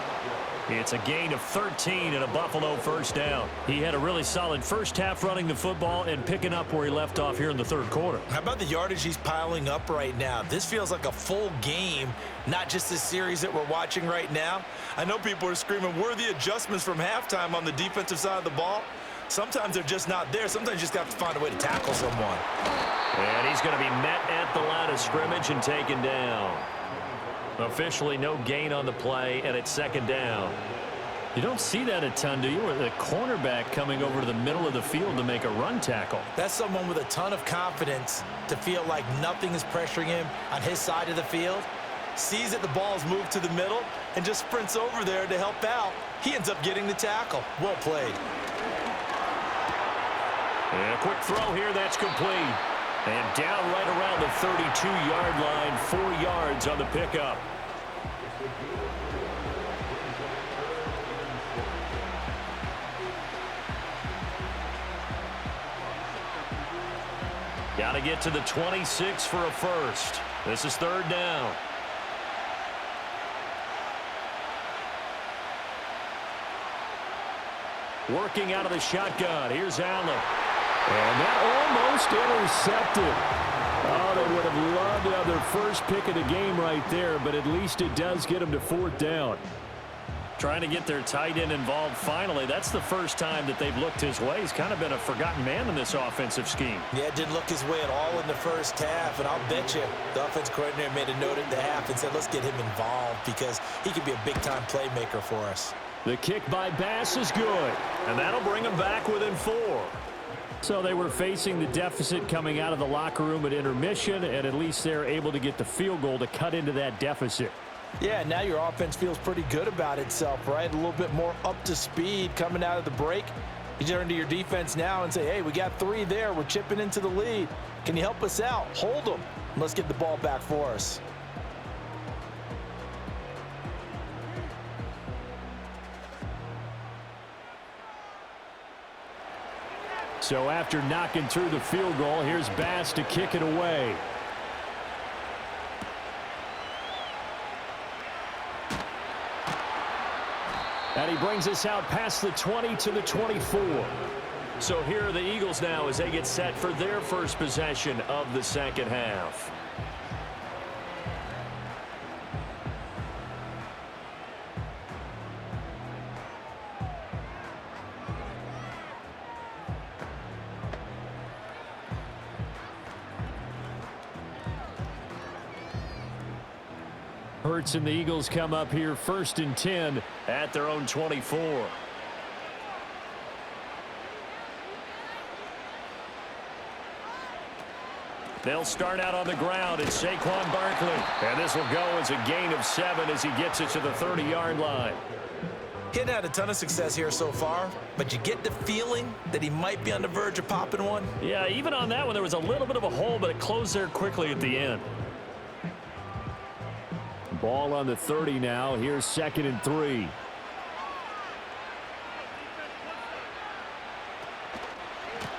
It's a gain of 13 and a Buffalo first down. He had a really solid first half running the football and picking up where he left off here in the third quarter. How about the yardage he's piling up right now? This feels like a full game, not just the series that we're watching right now. I know people are screaming, worthy adjustments from halftime on the defensive side of the ball. Sometimes they're just not there. Sometimes you just have to find a way to tackle someone. And he's going to be met at the line of scrimmage and taken down. Officially no gain on the play, and it's second down. You don't see that a ton, do you? Or the cornerback coming over to the middle of the field to make a run tackle. That's someone with a ton of confidence to feel like nothing is pressuring him on his side of the field. Sees that the ball's moved to the middle and just sprints over there to help out. He ends up getting the tackle. Well played. And a quick throw here, that's complete. And down right around the 32-yard line, 4 yards on the pickup. Got to get to the 26 for a first. This is third down. Working out of the shotgun. Here's Allen. And that almost intercepted. Oh, they would have loved to have their first pick of the game right there, but at least it does get them to fourth down. Trying to get their tight end involved finally. That's the first time that they've looked his way. He's kind of been a forgotten man in this offensive scheme. Yeah, it didn't look his way at all in the first half, and I'll bet you the offense coordinator made a note at the half and said, let's get him involved because he could be a big-time playmaker for us. The kick by Bass is good, and that'll bring them back within 4. So they were facing the deficit coming out of the locker room at intermission, and at least they're able to get the field goal to cut into that deficit. Yeah, now your offense feels pretty good about itself, right? A little bit more up to speed coming out of the break. You turn to your defense now and say, hey, we got 3 there. We're chipping into the lead. Can you help us out? Hold them. Let's get the ball back for us. So after knocking through the field goal, here's Bass to kick it away. And he brings us out past the 20 to the 24. So here are the Eagles now as they get set for their first possession of the second half. Hurts and the Eagles come up here first and 10 at their own 24. They'll start out on the ground. It's Saquon Barkley. And this will go as a gain of 7 as he gets it to the 30-yard line. He hadn't had a ton of success here so far, but you get the feeling that he might be on the verge of popping one. Yeah, even on that one, there was a little bit of a hole, but it closed there quickly at the end. Ball on the 30 now. Here's 2nd and 3.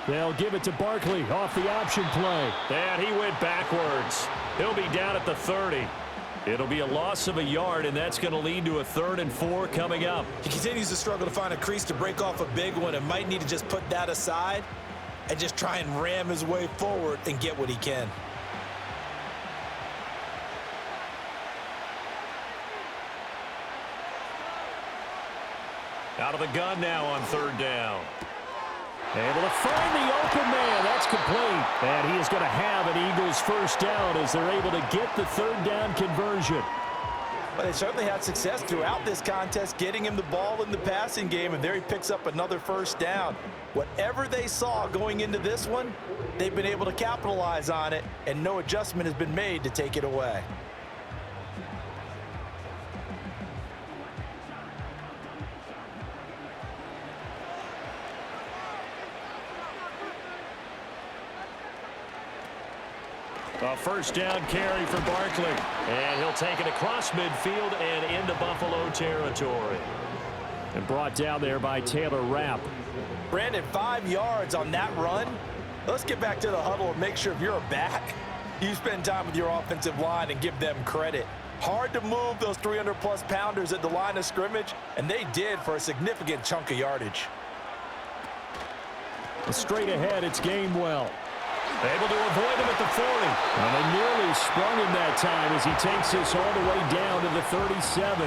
They'll give it to Barkley off the option play. And he went backwards. He'll be down at the 30. It'll be a loss of a yard, and that's going to lead to a 3rd and 4 coming up. He continues to struggle to find a crease to break off a big one and might need to just put that aside and just try and ram his way forward and get what he can. Out of the gun now on 3rd down. Able to find the open man. That's complete. And he is going to have an Eagles first down as they're able to get the 3rd down conversion. Well, they certainly had success throughout this contest, getting him the ball in the passing game, and there he picks up another first down. Whatever they saw going into this one, they've been able to capitalize on it, and no adjustment has been made to take it away. A first down carry for Barkley. And he'll take it across midfield and into Buffalo territory. And brought down there by Taylor Rapp. Brandon, 5 yards on that run. Let's get back to the huddle and make sure if you're a back, you spend time with your offensive line and give them credit. Hard to move those 300-plus pounders at the line of scrimmage, and they did for a significant chunk of yardage. Straight ahead, it's Gainwell. Able to avoid him at the 40. And they nearly sprung him that time as he takes this all the way down to the 37.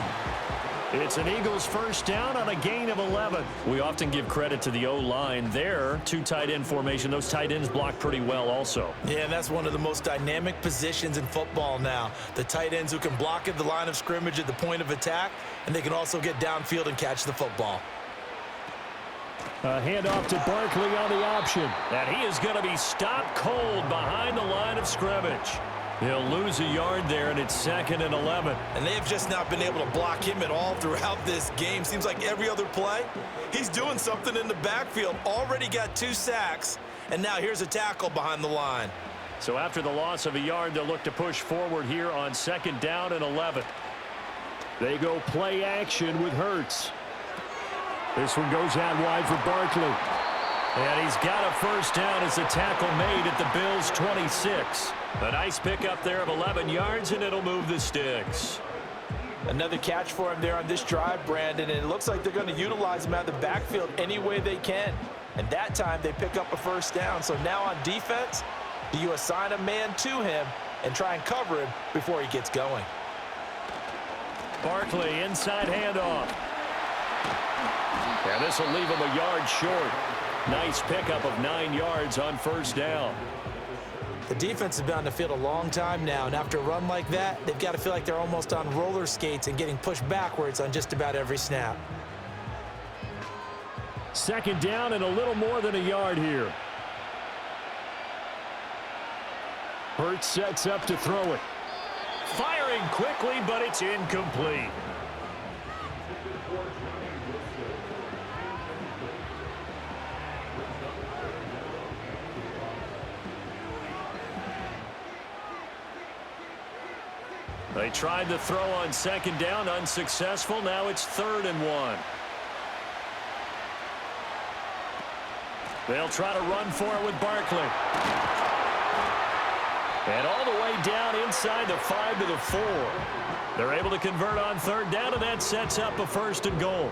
It's an Eagles first down on a gain of 11. We often give credit to the O-line there. Two tight end formation. Those tight ends block pretty well also. Yeah, and that's one of the most dynamic positions in football now. The tight ends who can block at the line of scrimmage at the point of attack, and they can also get downfield and catch the football. A handoff to Barkley on the option. And he is going to be stopped cold behind the line of scrimmage. He'll lose a yard there, and it's 2nd and 11. And they've just not been able to block him at all throughout this game. Seems like every other play, he's doing something in the backfield. Already got 2 sacks, and now here's a tackle behind the line. So after the loss of a yard, they'll look to push forward here on 2nd down and 11. They go play action with Hurts. This one goes out wide for Barkley. And he's got a first down as the tackle made at the Bills' 26. A nice pickup there of 11 yards, and it'll move the sticks. Another catch for him there on this drive, Brandon, and it looks like they're going to utilize him out of the backfield any way they can. And that time they pick up a first down. So now on defense, do you assign a man to him and try and cover him before he gets going? Barkley, inside handoff. And this will leave him a yard short. Nice pickup of 9 yards on first down. The defense has been on the field a long time now, and after a run like that, they've got to feel like they're almost on roller skates and getting pushed backwards on just about every snap. 2nd down and a little more than a yard here. Hurts sets up to throw it. Firing quickly, but it's incomplete. They tried to throw on 2nd down, unsuccessful. Now it's 3rd and 1. They'll try to run for it with Barkley. And all the way down inside the 5 to the 4. They're able to convert on 3rd down, and that sets up a 1st and goal.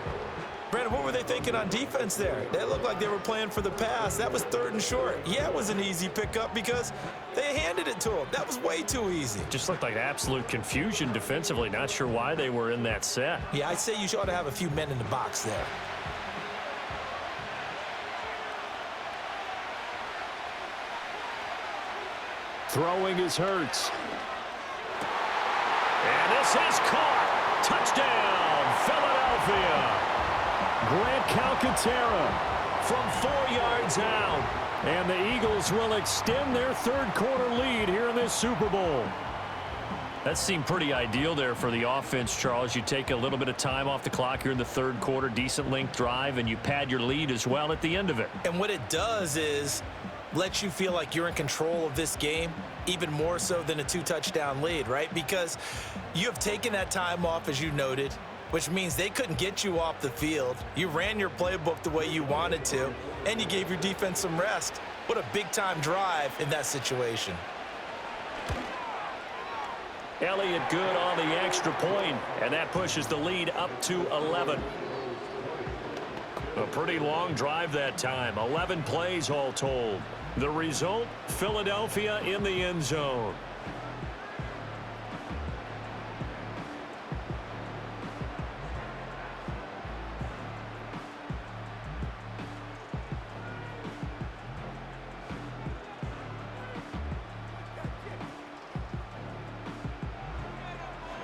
Brandon, what were they thinking on defense there? They looked like they were playing for the pass. That was 3rd and short. Yeah, it was an easy pickup because they handed it to him. That was way too easy. Just looked like absolute confusion defensively. Not sure why they were in that set. Yeah, I'd say you ought to have a few men in the box there. Throwing is Hurts. And this is caught. Touchdown, Philadelphia. Grant Calcaterra from 4 yards out. And the Eagles will extend their 3rd quarter lead here in this Super Bowl. That seemed pretty ideal there for the offense, Charles. You take a little bit of time off the clock here in the 3rd quarter, decent length drive, and you pad your lead as well at the end of it. And what it does is let you feel like you're in control of this game, even more so than a 2-touchdown lead, right? Because you have taken that time off, as you noted, which means they couldn't get you off the field. You ran your playbook the way you wanted to, and you gave your defense some rest. What a big-time drive in that situation. Elliott good on the extra point, and that pushes the lead up to 11. A pretty long drive that time, 11 plays all told. The result, Philadelphia in the end zone.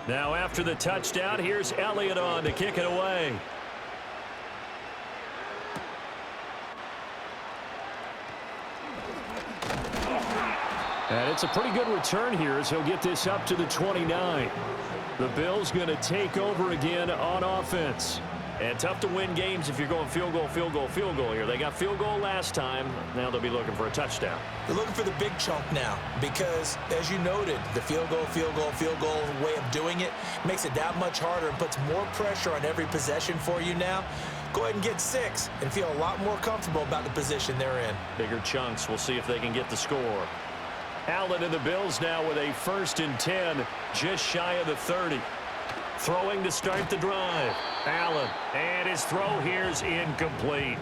Now after the touchdown, here's Elliott on to kick it away. And it's a pretty good return here as he'll get this up to the 29. The Bills going to take over again on offense. And tough to win games if you're going field goal, field goal, field goal here. They got field goal last time. Now they'll be looking for a touchdown. They're looking for the big chunk now because, as you noted, the field goal way of doing it makes it that much harder and puts more pressure on every possession for you now. Go ahead and get 6 and feel a lot more comfortable about the position they're in. Bigger chunks. We'll see if they can get the score. Allen and the Bills now with a 1st and 10, just shy of the 30. Throwing to start the drive. Allen, and his throw here's incomplete.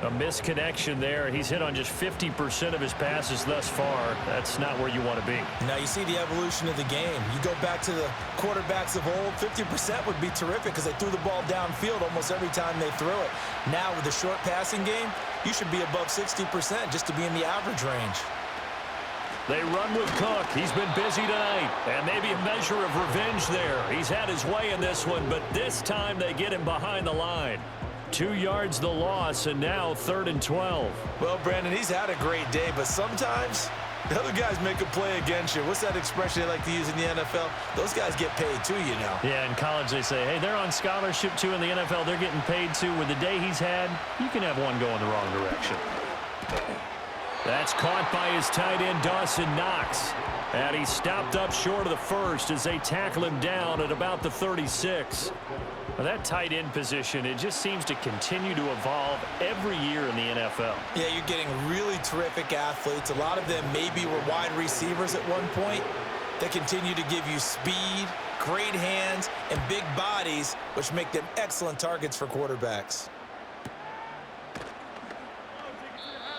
A misconnection there. He's hit on just 50% of his passes thus far. That's not where you want to be. Now you see the evolution of the game. You go back to the quarterbacks of old, 50% would be terrific because they threw the ball downfield almost every time they threw it. Now with the short passing game, you should be above 60% just to be in the average range. They run with Cook. He's been busy tonight. And maybe a measure of revenge there. He's had his way in this one, but this time they get him behind the line. 2 yards the loss, and now 3rd and 12. Well, Brandon, he's had a great day, but sometimes the other guys make a play against you. What's that expression they like to use in the NFL? Those guys get paid too, you know. Yeah, in college they say, hey, they're on scholarship too. In the NFL, they're getting paid too. With the day he's had, you can have one going the wrong direction. That's caught by his tight end, Dawson Knox. And he stopped up short of the first as they tackle him down at about the 36. Well, that tight end position, it just seems to continue to evolve every year in the NFL. Yeah, you're getting really terrific athletes. A lot of them maybe were wide receivers at one point. They continue to give you speed, great hands, and big bodies, which make them excellent targets for quarterbacks.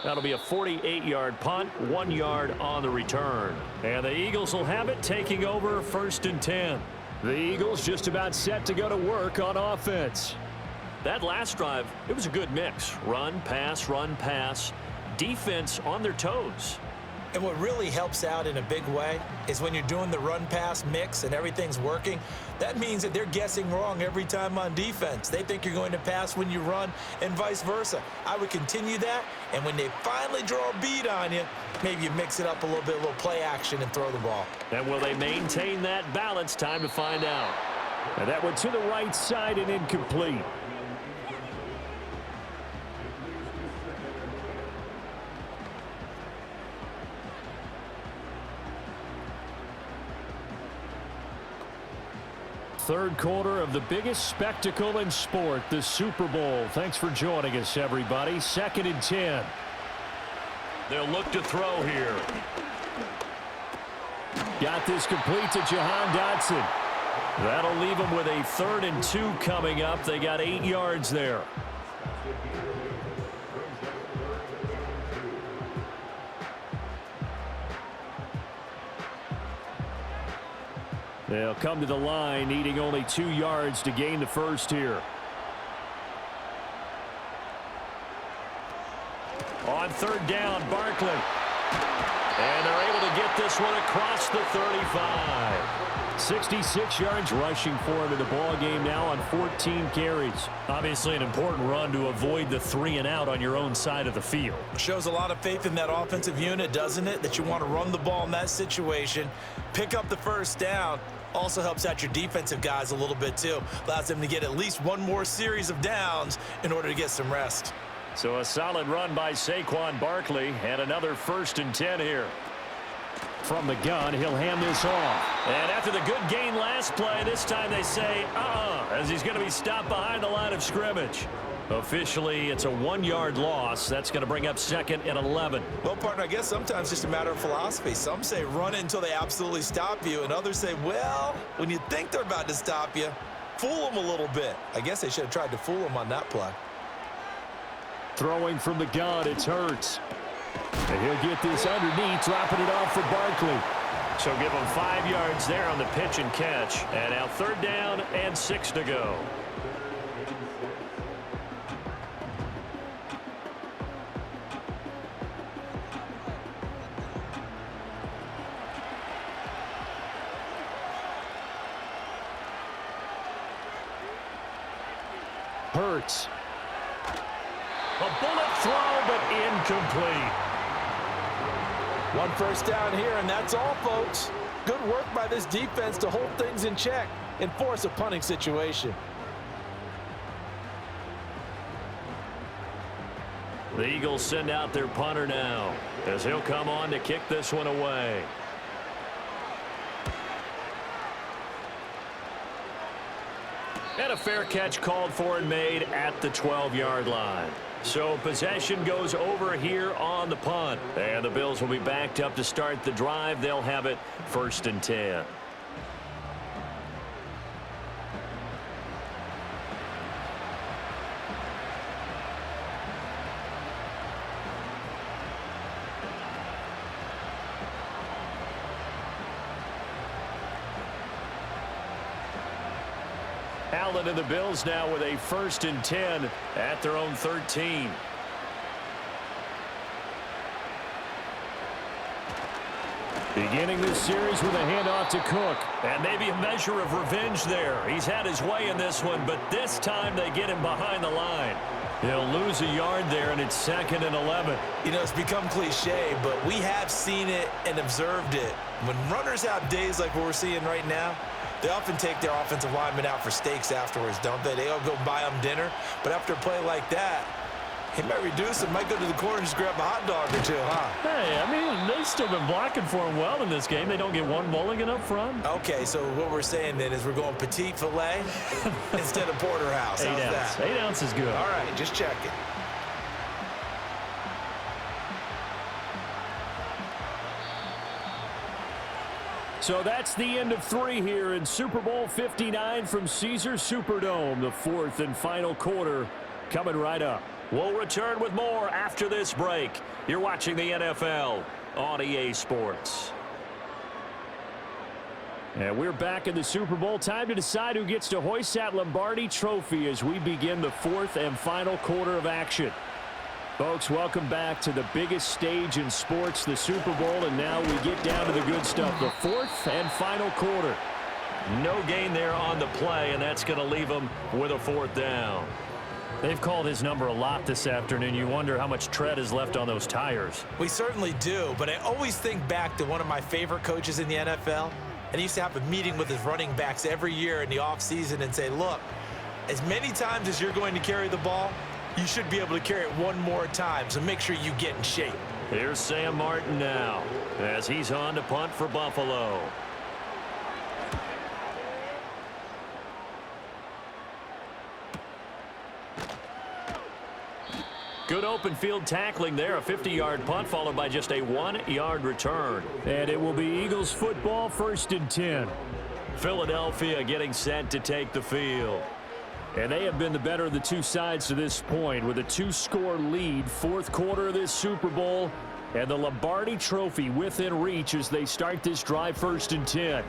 That'll be a 48-yard punt, 1 yard on the return. And the Eagles will have it, taking over 1st and 10. The Eagles just about set to go to work on offense. That last drive, it was a good mix. Run, pass, defense on their toes. And what really helps out in a big way is when you're doing the run-pass mix and everything's working, that means that they're guessing wrong every time on defense. They think you're going to pass when you run and vice versa. I would continue that, and when they finally draw a bead on you, maybe you mix it up a little bit, a little play action and throw the ball. And will they maintain that balance? Time to find out. And that went to the right side and incomplete. Third quarter of the biggest spectacle in sport, the Super Bowl. Thanks for joining us, everybody. 2nd and 10. They'll look to throw here. Got this complete to Jahan Dotson. That'll leave them with a 3rd and 2 coming up. They got 8 yards there. They'll come to the line, needing only 2 yards to gain the first here. On 3rd down, Barkley. And they're able to get this one across the 35. 66 yards rushing for him in the ball game now on 14 carries. Obviously an important run to avoid the 3 and out on your own side of the field. Shows a lot of faith in that offensive unit, doesn't it? That you want to run the ball in that situation, pick up the 1st down. Also helps out your defensive guys a little bit too. Allows them to get at least one more series of downs in order to get some rest. So a solid run by Saquon Barkley, and another 1st and 10 here. From the gun, he'll hand this off. And after the good gain last play, this time they say, as he's going to be stopped behind the line of scrimmage. Officially, it's a 1-yard loss. That's going to bring up 2nd and 11. Well, partner, I guess sometimes it's just a matter of philosophy. Some say run it until they absolutely stop you, and others say, well, when you think they're about to stop you, fool them a little bit. I guess they should have tried to fool them on that play. Throwing from the gun, it's Hurts. And he'll get this underneath, dropping it off for Barkley. So give him 5 yards there on the pitch and catch. And now 3rd down and 6 to go. Hurts. A bullet throw, but incomplete. 1 first down here, and that's all, folks. Good work by this defense to hold things in check and force a punting situation. The Eagles send out their punter now, as he'll come on to kick this one away. And a fair catch called for and made at the 12-yard line. So possession goes over here on the punt. And the Bills will be backed up to start the drive. They'll have it 1st and 10. Allen and the Bills now with a 1st and 10 at their own 13. Beginning this series with a handoff to Cook. And maybe a measure of revenge there. He's had his way in this one, but this time they get him behind the line. He'll lose a yard there, and it's 2nd and 11. You know, it's become cliche, but we have seen it and observed it. When runners have days like what we're seeing right now, they often take their offensive linemen out for steaks afterwards, don't they? They all go buy them dinner. But after a play like that, he might reduce it, might go to the corner and just grab a hot dog or two, huh? Hey, I mean, they've still been blocking for him well in this game. They don't get one mulligan up front. Okay, so what we're saying then is we're going petite filet instead of porterhouse. How's that? 8 ounce is good. All right, just checking. So that's the end of 3 here in Super Bowl 59 from Caesars Superdome. The 4th and final quarter coming right up. We'll return with more after this break. You're watching the NFL on EA Sports. And we're back in the Super Bowl. Time to decide who gets to hoist that Lombardi trophy as we begin the 4th and final quarter of action. Folks, welcome back to the biggest stage in sports, the Super Bowl, and now we get down to the good stuff, the 4th and final quarter. No gain there on the play, and that's going to leave them with a 4th down. They've called his number a lot this afternoon. You wonder how much tread is left on those tires. We certainly do, but I always think back to one of my favorite coaches in the NFL, and he used to have a meeting with his running backs every year in the offseason and say, look, as many times as you're going to carry the ball, you should be able to carry it one more time, so make sure you get in shape. Here's Sam Martin now as he's on to punt for Buffalo. Good open field tackling there, a 50-yard punt followed by just a 1-yard return. And it will be Eagles football, 1st and 10. Philadelphia getting set to take the field. And they have been the better of the two sides to this point with a 2-score lead, 4th quarter of this Super Bowl, and the Lombardi trophy within reach as they start this drive, 1st and 10.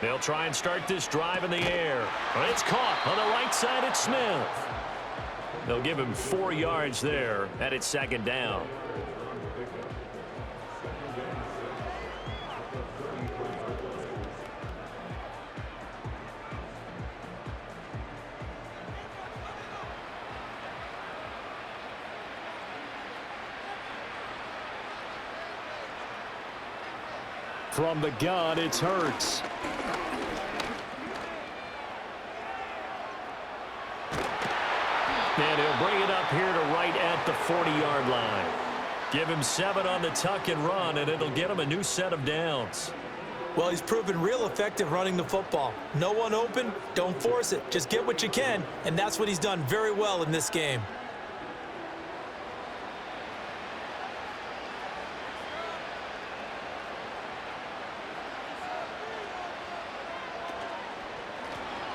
They'll try and start this drive in the air. It's caught on the right side at Smith. They'll give him 4 yards there, and it's 2nd down. From the gun, it's Hurts. And he'll bring it up here to right at the 40-yard line. Give him 7 on the tuck and run, and it'll get him a new set of downs. Well, he's proven real effective running the football. No one open, don't force it. Just get what you can, and that's what he's done very well in this game.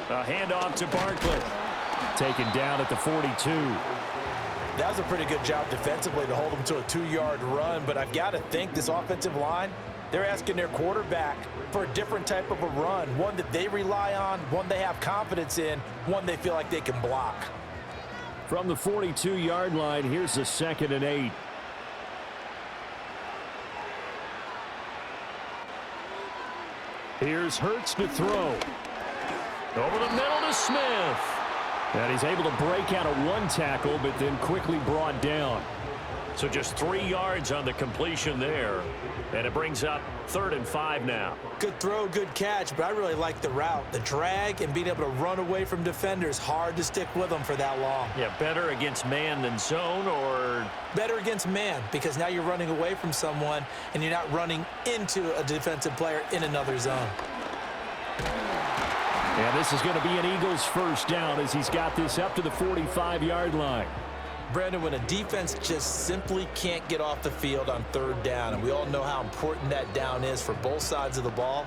A handoff to Barkley. Taken down at the 42. That was a pretty good job defensively to hold him to a 2-yard run, but I've got to think this offensive line, they're asking their quarterback for a different type of a run, one that they rely on, one they have confidence in, one they feel like they can block. From the 42-yard line, here's a 2nd and 8. Here's Hurts to throw. Over the middle to Smith. And he's able to break out of 1 tackle, but then quickly brought down. So just 3 yards on the completion there. And it brings up 3rd and 5 now. Good throw, good catch, but I really like the route. The drag and being able to run away from defenders, hard to stick with them for that long. Yeah, better against man than zone, or? Better against man, because now you're running away from someone and you're not running into a defensive player in another zone. And this is going to be an Eagles 1st down as he's got this up to the 45-yard line. Brandon, when a defense just simply can't get off the field on 3rd down, and we all know how important that down is for both sides of the ball,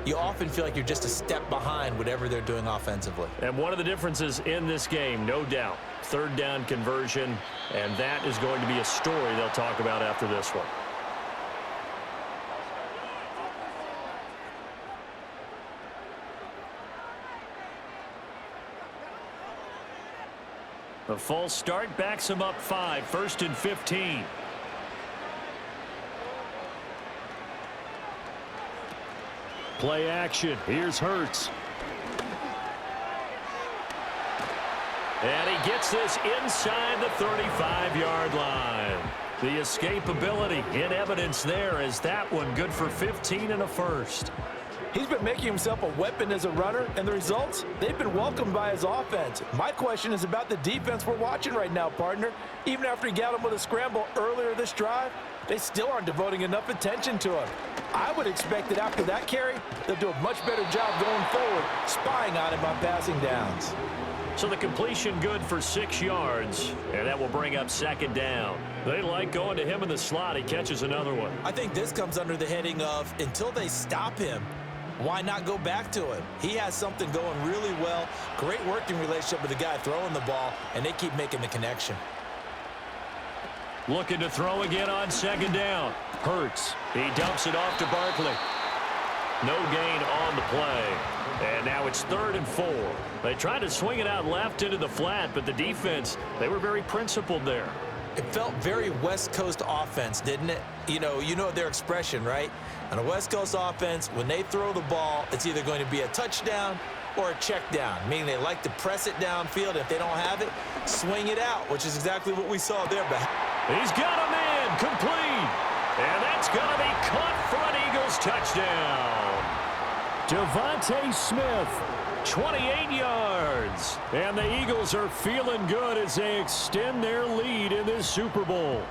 you often feel like you're just a step behind whatever they're doing offensively. And one of the differences in this game, no doubt, third down conversion, and that is going to be a story they'll talk about after this one. The false start backs him up 5, 1st and 15. Play action. Here's Hurts. And he gets this inside the 35-yard line. The escapability in evidence there as that one good for 15 and a first. He's been making himself a weapon as a runner, and the results, they've been welcomed by his offense. My question is about the defense we're watching right now, partner. Even after he got him with a scramble earlier this drive, they still aren't devoting enough attention to him. I would expect that after that carry, they'll do a much better job going forward, spying on him on passing downs. So the completion good for 6 yards, and that will bring up 2nd down. They like going to him in the slot. He catches another one. I think this comes under the heading of until they stop him, why not go back to him? He has something going really well. Great working relationship with the guy throwing the ball, and they keep making the connection. Looking to throw again on 2nd down. Hurts. He dumps it off to Barkley. No gain on the play. And now it's 3rd and 4. They tried to swing it out left into the flat, but the defense, they were very principled there. It felt very West Coast offense, didn't it? You know their expression, right? On a West Coast offense, when they throw the ball, it's either going to be a touchdown or a check down, meaning they like to press it downfield. If they don't have it, swing it out, which is exactly what we saw there. He's got a man complete, and that's going to be caught for an Eagles touchdown. Devontae Smith, 28 yards, and the Eagles are feeling good as they extend their lead in this Super Bowl.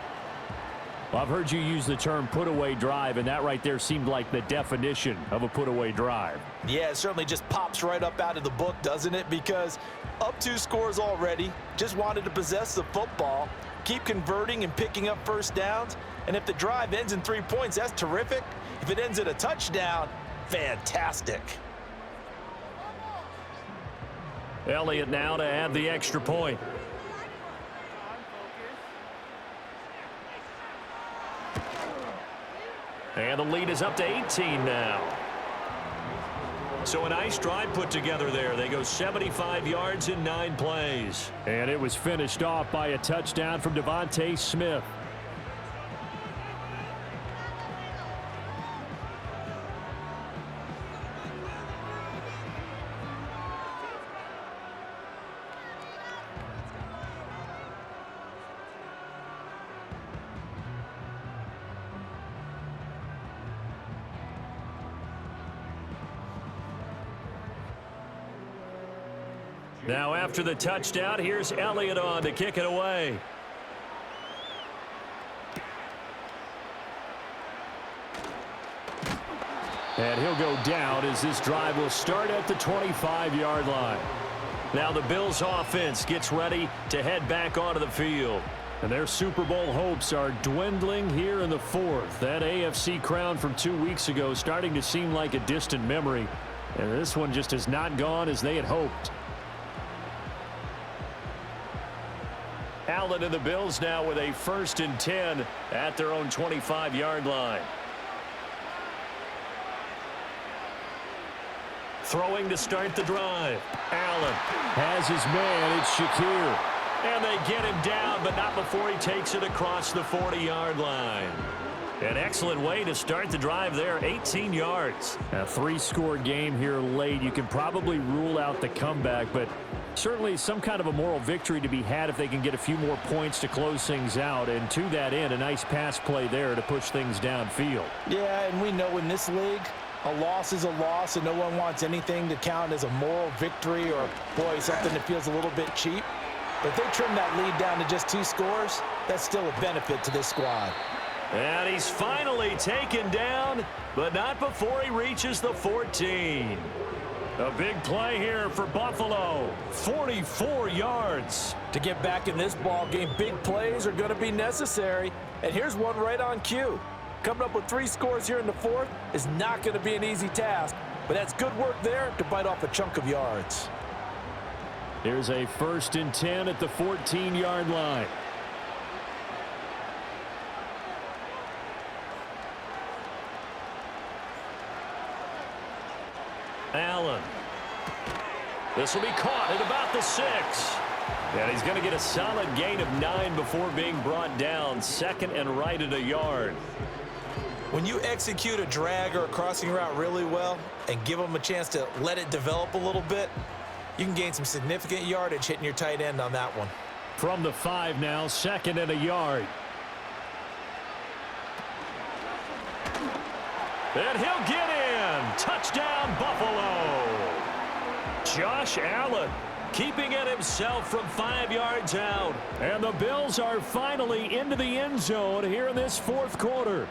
Well, I've heard you use the term put-away drive, and that right there seemed like the definition of a put-away drive. Yeah, it certainly just pops right up out of the book, doesn't it? Because up 2 scores already, just wanted to possess the football, keep converting and picking up first downs, and if the drive ends in 3 points, that's terrific. If it ends in a touchdown, fantastic. Elliott now to add the extra point. And the lead is up to 18 now. So a nice drive put together there. They go 75 yards in 9 plays. And it was finished off by a touchdown from Devontae Smith. Now after the touchdown, here's Elliott on to kick it away. And he'll go down as this drive will start at the 25-yard line. Now the Bills offense gets ready to head back onto the field. And their Super Bowl hopes are dwindling here in the 4th. That AFC crown from 2 weeks ago starting to seem like a distant memory. And this one just has not gone as they had hoped. Allen and the Bills now with a 1st and 10 at their own 25-yard line. Throwing to start the drive. Allen has his man. It's Shakir. And they get him down, but not before he takes it across the 40-yard line. An excellent way to start the drive there, 18 yards. A 3-score game here late. You can probably rule out the comeback, but certainly some kind of a moral victory to be had if they can get a few more points to close things out. And to that end, a nice pass play there to push things downfield. Yeah, and we know in this league, a loss is a loss, and no one wants anything to count as a moral victory or, boy, something that feels a little bit cheap. But if they trim that lead down to just 2 scores, that's still a benefit to this squad. And he's finally taken down, but not before he reaches the 14. A big play here for Buffalo. 44 yards. To get back in this ball game, big plays are going to be necessary. And here's one right on cue. Coming up with 3 scores here in the 4th is not going to be an easy task. but that's good work there to bite off a chunk of yards. Here's a 1st and 10 at the 14-yard line. Allen. This will be caught at about the 6. And he's going to get a solid gain of 9 before being brought down. 2nd and right at a yard. When you execute a drag or a crossing route really well and give them a chance to let it develop a little bit, you can gain some significant yardage hitting your tight end on that one. From the 5 now, 2nd and a yard. And he'll get in. Touchdown, Buffalo. Josh Allen keeping it himself from 5 yards out. And the Bills are finally into the end zone here in this 4th quarter.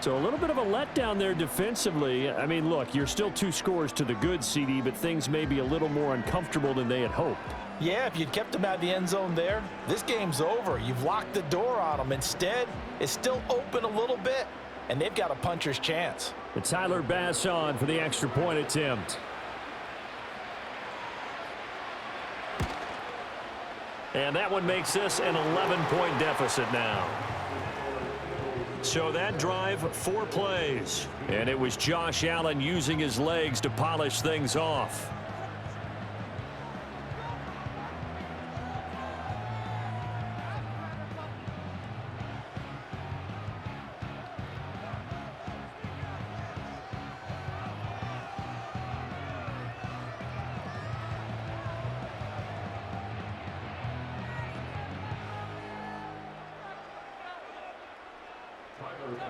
So a little bit of a letdown there defensively. I mean, look, you're still 2 scores to the good, CD, but things may be a little more uncomfortable than they had hoped. Yeah, if you'd kept him out of the end zone there, this game's over. You've locked the door on him. Instead, it's still open a little bit, and they've got a puncher's chance. And Tyler Bass on for the extra point attempt. And that one makes this an 11-point deficit now. So that drive, 4 plays. And it was Josh Allen using his legs to polish things off.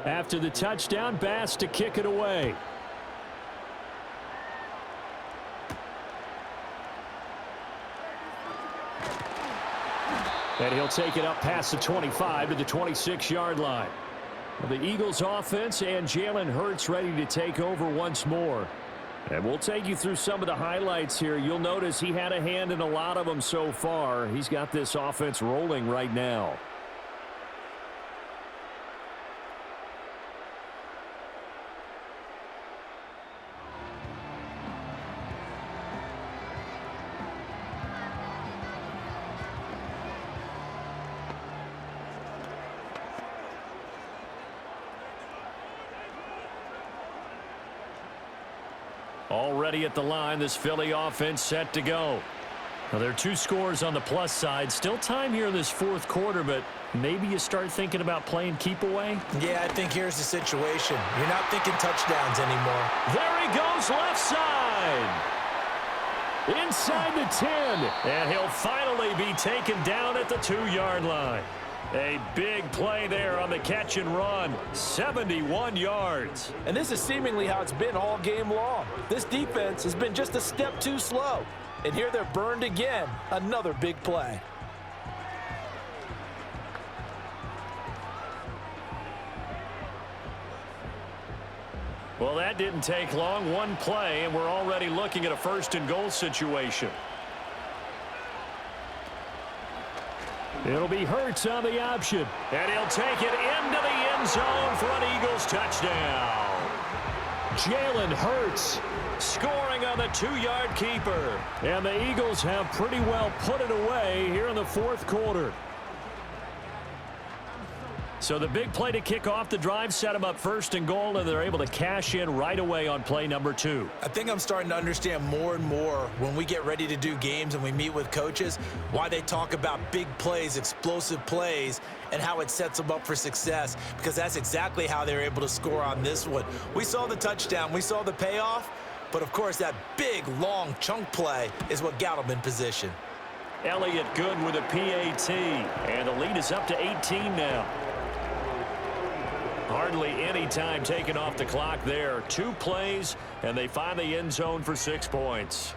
After the touchdown, Bass to kick it away. And he'll take it up past the 25 to the 26-yard line. The Eagles offense and Jalen Hurts ready to take over once more. And we'll take you through some of the highlights here. You'll notice he had a hand in a lot of them so far. He's got this offense rolling right now. Already at the line, this Philly offense set to go. Now, there are 2 scores on the plus side. Still time here in this 4th quarter, but maybe you start thinking about playing keep away? Yeah, I think here's the situation. You're not thinking touchdowns anymore. There he goes, left side. Inside the 10. And he'll finally be taken down at the 2-yard line. A big play there on the catch and run. 71 yards. And this is seemingly how it's been all game long. This defense has been just a step too slow. And here they're burned again. Another big play. Well, that didn't take long. 1 play, and we're already looking at a 1st and goal situation. It'll be Hurts on the option. And he'll take it into the end zone for an Eagles touchdown. Jalen Hurts scoring on the 2-yard keeper. And the Eagles have pretty well put it away here in the 4th quarter. So the big play to kick off the drive set them up 1st and goal, and they're able to cash in right away on play number 2. I think I'm starting to understand more and more when we get ready to do games and we meet with coaches why they talk about big plays, explosive plays, and how it sets them up for success, because that's exactly how they're able to score on this one. We saw the touchdown. We saw the payoff. But, of course, that big, long chunk play is what got them in position. Elliott good with a PAT. And the lead is up to 18 now. Hardly any time taken off the clock there. 2 plays, and they find the end zone for 6 points.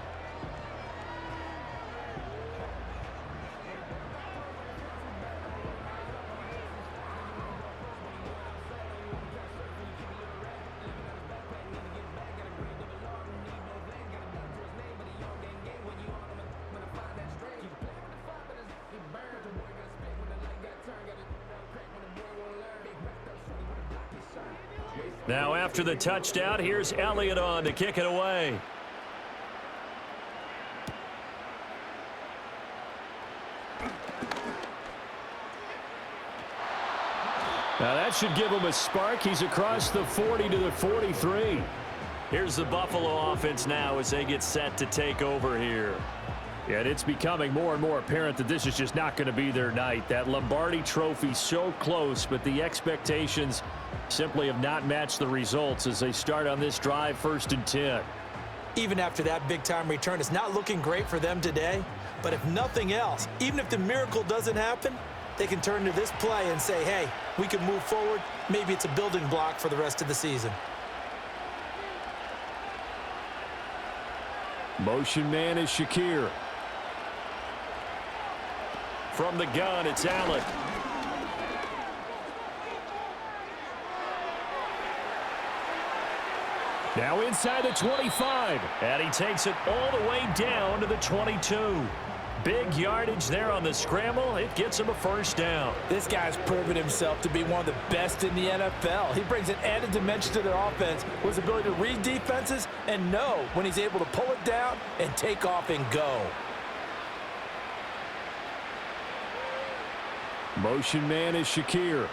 Now after the touchdown, here's Elliott on to kick it away. Now that should give him a spark. He's across the 40 to the 43. Here's the Buffalo offense now as they get set to take over here. And it's becoming more and more apparent that this is just not going to be their night. That Lombardi trophy so close, but the expectations simply have not matched the results as they start on this drive 1st and 10. Even after that big-time return, it's not looking great for them today. But if nothing else, even if the miracle doesn't happen, they can turn to this play and say, hey, we can move forward. Maybe it's a building block for the rest of the season. Motion man is Shakir. From the gun, it's Allen. Now inside the 25. And he takes it all the way down to the 22. Big yardage there on the scramble. It gets him a 1st down. This guy's proven himself to be one of the best in the NFL. He brings an added dimension to their offense with his ability to read defenses and know when he's able to pull it down and take off and go. Motion man is Shakir.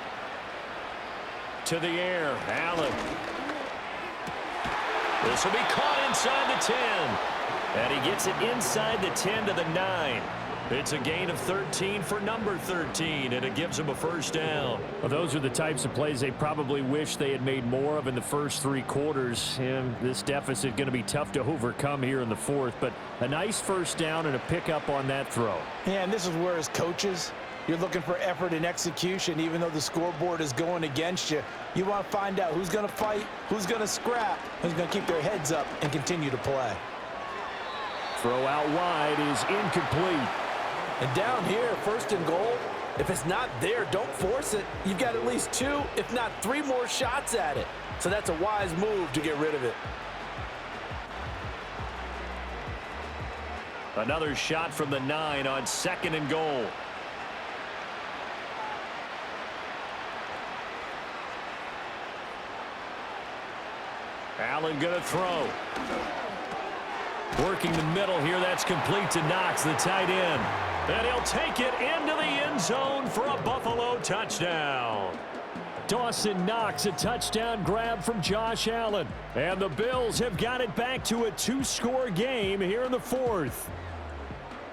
To the air, Allen. This will be caught inside the 10. And he gets it inside the 10 to the 9. It's a gain of 13 for number 13, and it gives him a 1st down. Well, those are the types of plays they probably wish they had made more of in the first 3 quarters. And this deficit going to be tough to overcome here in the 4th. But a nice 1st down and a pickup on that throw. Yeah, and this is where as coaches, you're looking for effort and execution. Even though the scoreboard is going against you, you want to find out who's going to fight, who's going to scrap, who's going to keep their heads up and continue to play. Throw out wide is incomplete. And down here, 1st and goal, if it's not there, don't force it. You've got at least 2, if not 3 more shots at it. So that's a wise move to get rid of it. Another shot from the 9 on 2nd and goal. Allen going to throw. Working the middle here. That's complete to Knox, the tight end. And he'll take it into the end zone for a Buffalo touchdown. Dawson Knox, a touchdown grab from Josh Allen. And the Bills have got it back to a 2-score game here in the 4th.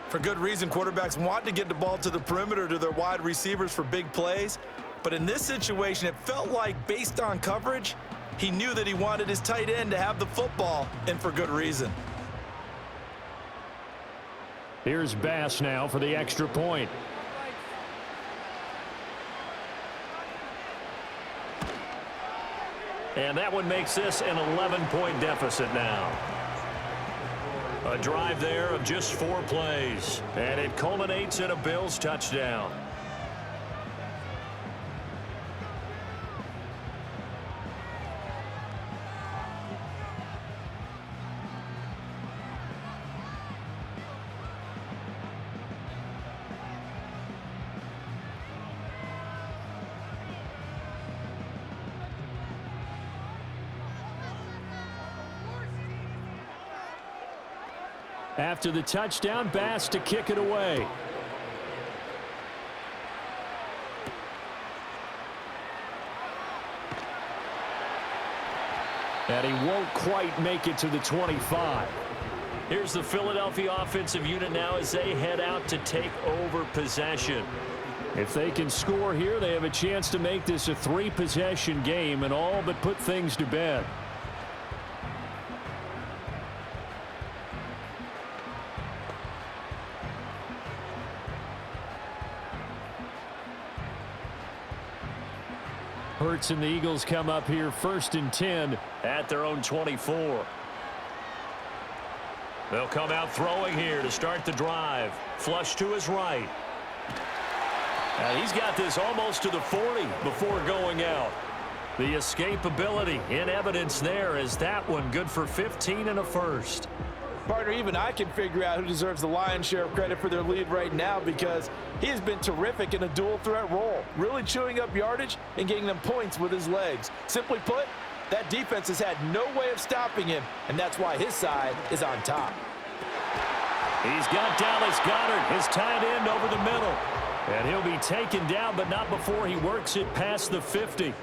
For good reason, quarterbacks want to get the ball to the perimeter to their wide receivers for big plays. But in this situation, it felt like based on coverage, he knew that he wanted his tight end to have the football, and for good reason. Here's Bass now for the extra point. And that one makes this an 11-point deficit now. A drive there of just 4 plays. And it culminates in a Bills touchdown. After the touchdown, Bass to kick it away. And he won't quite make it to the 25. Here's the Philadelphia offensive unit now as they head out to take over possession. If they can score here, they have a chance to make this a 3-possession game and all but put things to bed. Hurts and the Eagles come up here 1st and 10 at their own 24. They'll come out throwing here to start the drive. Flush to his right. And he's got this almost to the 40 before going out. The escapability in evidence there as that one good for 15 and a 1st. Partner, even I can figure out who deserves the lion's share of credit for their lead right now because he has been terrific in a dual threat role, really chewing up yardage and getting them points with his legs. Simply put, That defense has had no way of stopping him, and that's why his side is on top. He's got Dallas Goedert, his tight end, over the middle. And he'll be taken down, but not before he works it past the 50.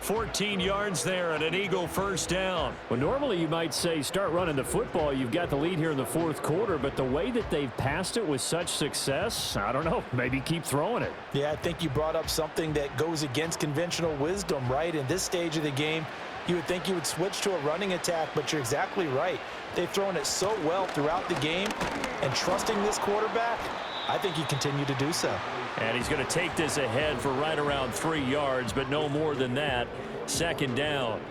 14 yards there and an Eagle first down. Well, normally you might say start running the football. You've got the lead here in the fourth quarter, but the way that they've passed it with such success, I don't know, maybe keep throwing it. Yeah, I think you brought up something that goes against conventional wisdom, right? In this stage of the game, you would think you would switch to a running attack, but you're exactly right. They've thrown it so well throughout the game, and trusting this quarterback, I think he continued to do so. And he's going to take this ahead for right around 3 yards, but no more than that. Second down.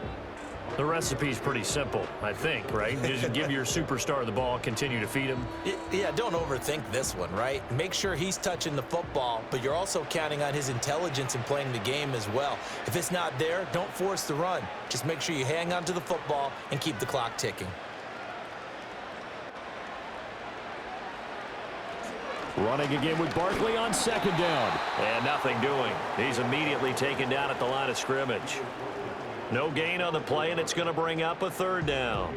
The recipe's pretty simple, I think, right? Just give your superstar the ball, continue to feed him. Yeah, don't overthink this one, right? Make sure he's touching the football, but you're also counting on his intelligence in playing the game as well. If it's not there, don't force the run. Just make sure you hang on to the football and keep the clock ticking. Running again with Barkley on second down. And nothing doing. He's immediately taken down at the line of scrimmage. No gain on the play, and it's going to bring up a third down.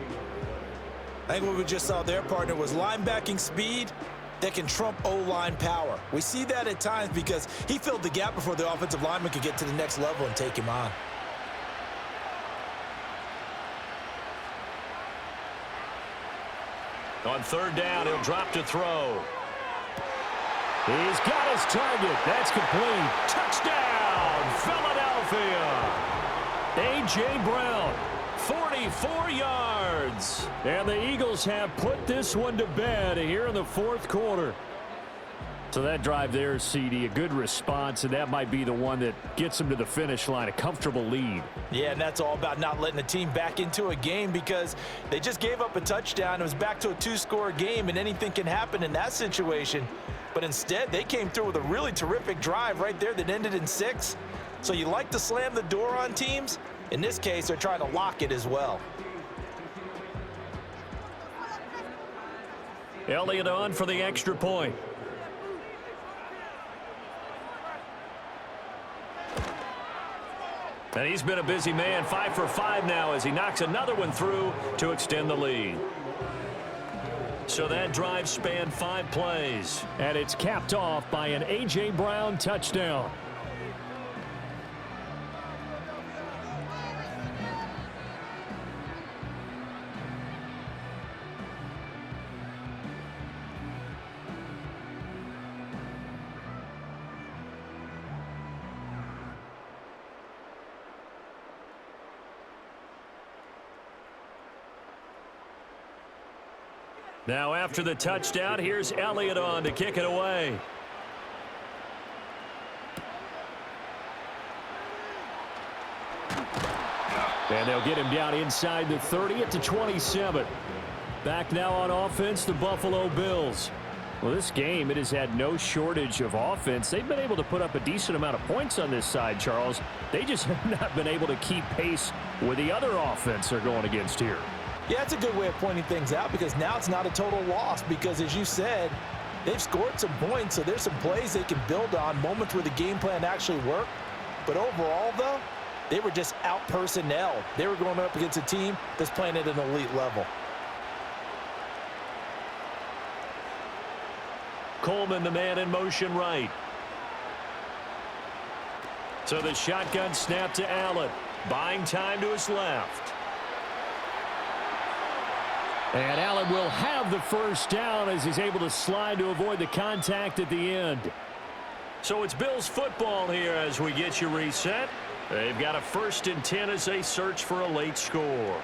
I think what we just saw there, partner, was linebacking speed that can trump O-line power. We see that at times because he filled the gap before the offensive lineman could get to the next level and take him on. On third down, he'll drop to throw. He's got his target. That's complete. Touchdown, Philadelphia. A.J. Brown, 44 yards. And the Eagles have put this one to bed here in the fourth quarter. So that drive there, CD, a good response, and that might be the one that gets them to the finish line, a comfortable lead. Yeah, and that's all about not letting the team back into a game because they just gave up a touchdown. It was back to a two-score game, and anything can happen in that situation. But instead, they came through with a really terrific drive right there that ended in 6. So you like to slam the door on teams. In this case, they're trying to lock it as well. Elliott on for the extra point. And he's been a busy man, 5 for 5 now as he knocks another one through to extend the lead. So that drive spanned 5 plays. And it's capped off by an A.J. Brown touchdown. Now after the touchdown, here's Elliott on to kick it away. And they'll get him down inside the 30 at the 27. Back now on offense, the Buffalo Bills. Well, this game, it has had no shortage of offense. They've been able to put up a decent amount of points on this side, Charles. They just have not been able to keep pace with the other offense they're going against here. Yeah, that's a good way of pointing things out because now it's not a total loss because, as you said, they've scored some points, so there's some plays they can build on, moments where the game plan actually worked. But overall, though, they were just out-personnel. They were going up against a team that's playing at an elite level. Coleman, the man in motion right. So the shotgun snap to Allen. Buying time to his left. And Allen will have the first down as he's able to slide to avoid the contact at the end. So it's Bills football here as we get you reset. They've got a 1st and 10 as they search for a late score.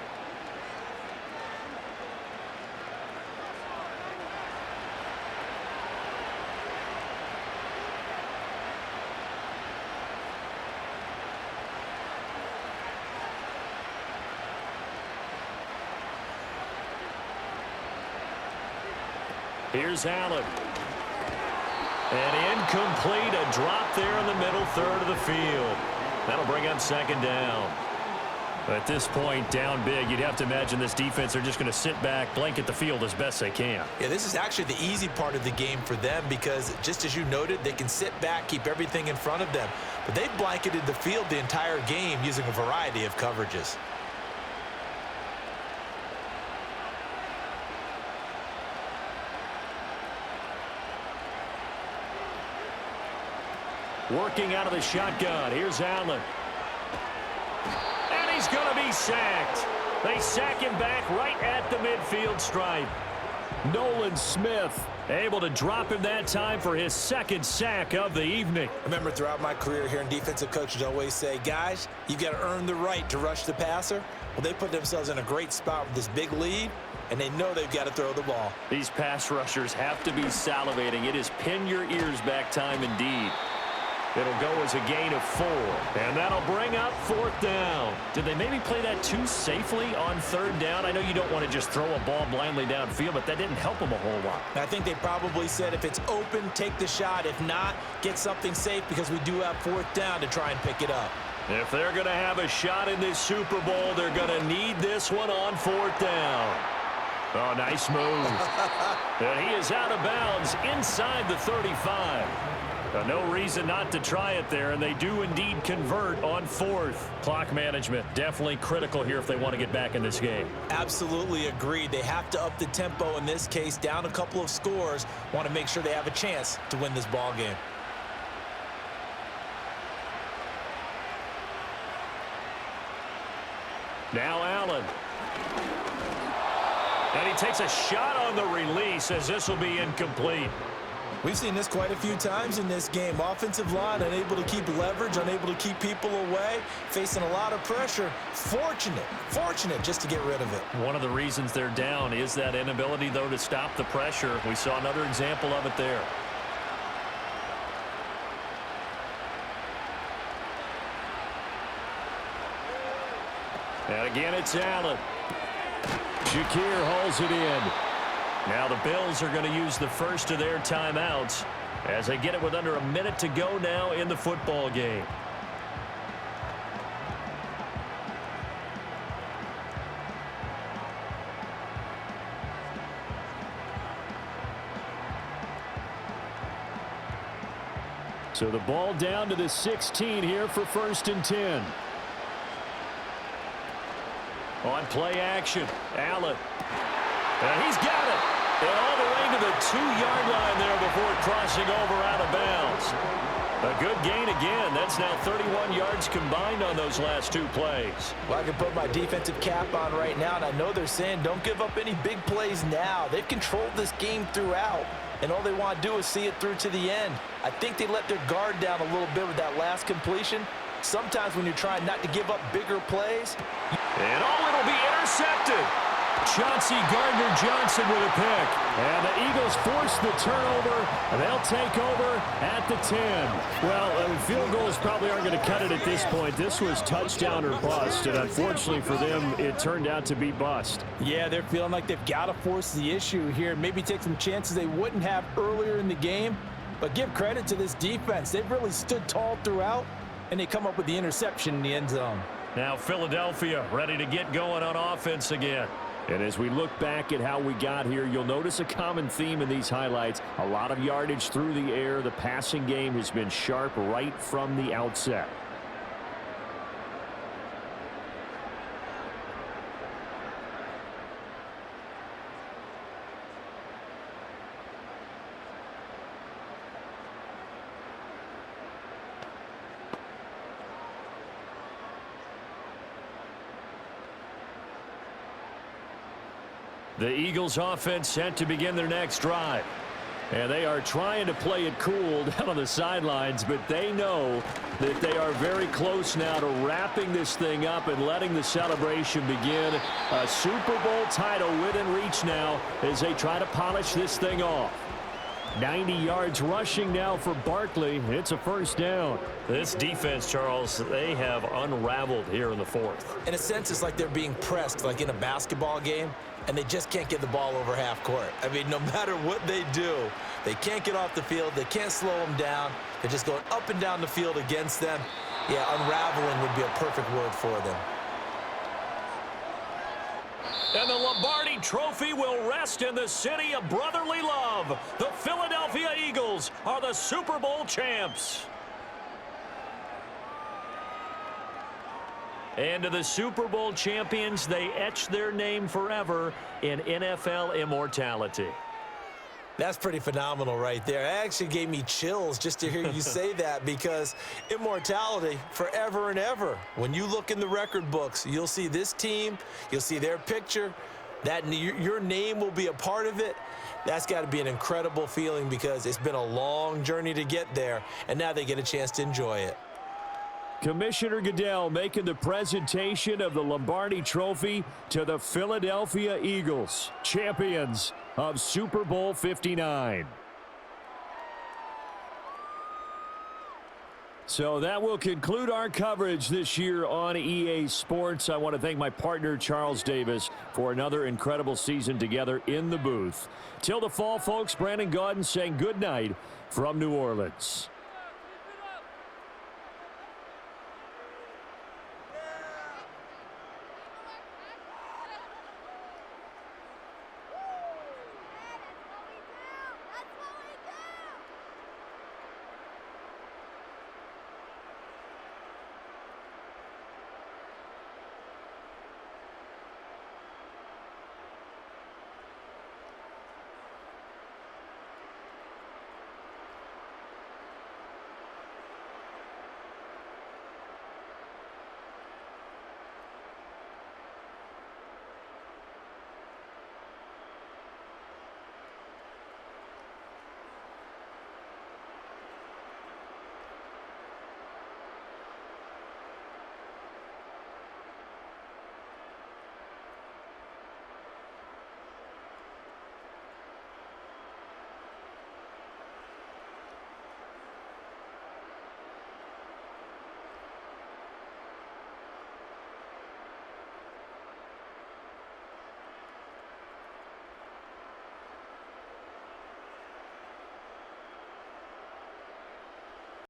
Here's Allen. And incomplete, a drop there in the middle third of the field. That'll bring up 2nd down. At this point, down big, you'd have to imagine this defense are just going to sit back, blanket the field as best they can. Yeah, this is actually the easy part of the game for them because, just as you noted, they can sit back, keep everything in front of them. But they've blanketed the field the entire game using a variety of coverages. Working out of the shotgun. Here's Allen. And he's going to be sacked. They sack him back right at the midfield stripe. Nolan Smith able to drop him that time for his second sack of the evening. I remember throughout my career hearing defensive coaches always say, guys, you've got to earn the right to rush the passer. Well, they put themselves in a great spot with this big lead, and they know they've got to throw the ball. These pass rushers have to be salivating. It is pin your ears back time indeed. It'll go as a gain of 4, and that'll bring up 4th down. Did they maybe play that too safely on 3rd down? I know you don't want to just throw a ball blindly downfield, but that didn't help them a whole lot. I think they probably said if it's open, take the shot. If not, get something safe because we do have 4th down to try and pick it up. If they're going to have a shot in this Super Bowl, they're going to need this one on 4th down. Oh, nice move. And he is out of bounds inside the 35. No reason not to try it there, and they do indeed convert on 4th. Clock management definitely critical here if they want to get back in this game. Absolutely agreed. They have to up the tempo in this case, down a couple of scores. Want to make sure they have a chance to win this ball game. Now Allen. And he takes a shot on the release as this will be incomplete. We've seen this quite a few times in this game. Offensive line unable to keep leverage, unable to keep people away, facing a lot of pressure. Fortunate just to get rid of it. One of the reasons they're down is that inability, though, to stop the pressure. We saw another example of it there. And again, it's Allen. Shakir hauls it in. Now the Bills are going to use the first of their timeouts as they get it with under a minute to go now in the football game. So the ball down to the 16 here for 1st and 10. On play action, Allen. And he's got it. And all the way to the 2-yard line there before crossing over out of bounds. A good gain again. That's now 31 yards combined on those last 2 plays. Well, I can put my defensive cap on right now, and I know they're saying don't give up any big plays now. They've controlled this game throughout, and all they want to do is see it through to the end. I think they let their guard down a little bit with that last completion. Sometimes when you're trying not to give up bigger plays. And it'll be intercepted. Chauncey Gardner-Johnson with a pick. And the Eagles force the turnover, and they'll take over at the 10. Well, field goals probably aren't going to cut it at this point. This was touchdown or bust, and unfortunately for them, it turned out to be bust. Yeah, they're feeling like they've got to force the issue here. Maybe take some chances they wouldn't have earlier in the game. But give credit to this defense. They've really stood tall throughout, and they come up with the interception in the end zone. Now Philadelphia ready to get going on offense again. And as we look back at how we got here, you'll notice a common theme in these highlights. A lot of yardage through the air. The passing game has been sharp right from the outset. The Eagles offense set to begin their next drive. And they are trying to play it cool down on the sidelines, but they know that they are very close now to wrapping this thing up and letting the celebration begin. A Super Bowl title within reach now as they try to polish this thing off. 90 yards rushing now for Barkley. It's a 1st down. This defense, Charles, they have unraveled here in the 4th. In a sense, it's like they're being pressed like in a basketball game, and they just can't get the ball over half court. I mean, no matter what they do, they can't get off the field. They can't slow them down. They're just going up and down the field against them. Yeah, unraveling would be a perfect word for them. And the Lombardi Trophy will rest in the city of brotherly love. The Philadelphia Eagles are the Super Bowl champs. And to the Super Bowl champions, they etch their name forever in NFL immortality. That's pretty phenomenal right there. It actually gave me chills just to hear you say that, because immortality forever and ever. When you look in the record books, you'll see this team, you'll see their picture, that your name will be a part of it. That's got to be an incredible feeling, because it's been a long journey to get there, and now they get a chance to enjoy it. Commissioner Goodell making the presentation of the Lombardi Trophy to the Philadelphia Eagles, champions of Super Bowl 59. So that will conclude our coverage this year on EA Sports. I want to thank my partner, Charles Davis, for another incredible season together in the booth. Till the fall, folks, Brandon Gaudin saying good night from New Orleans.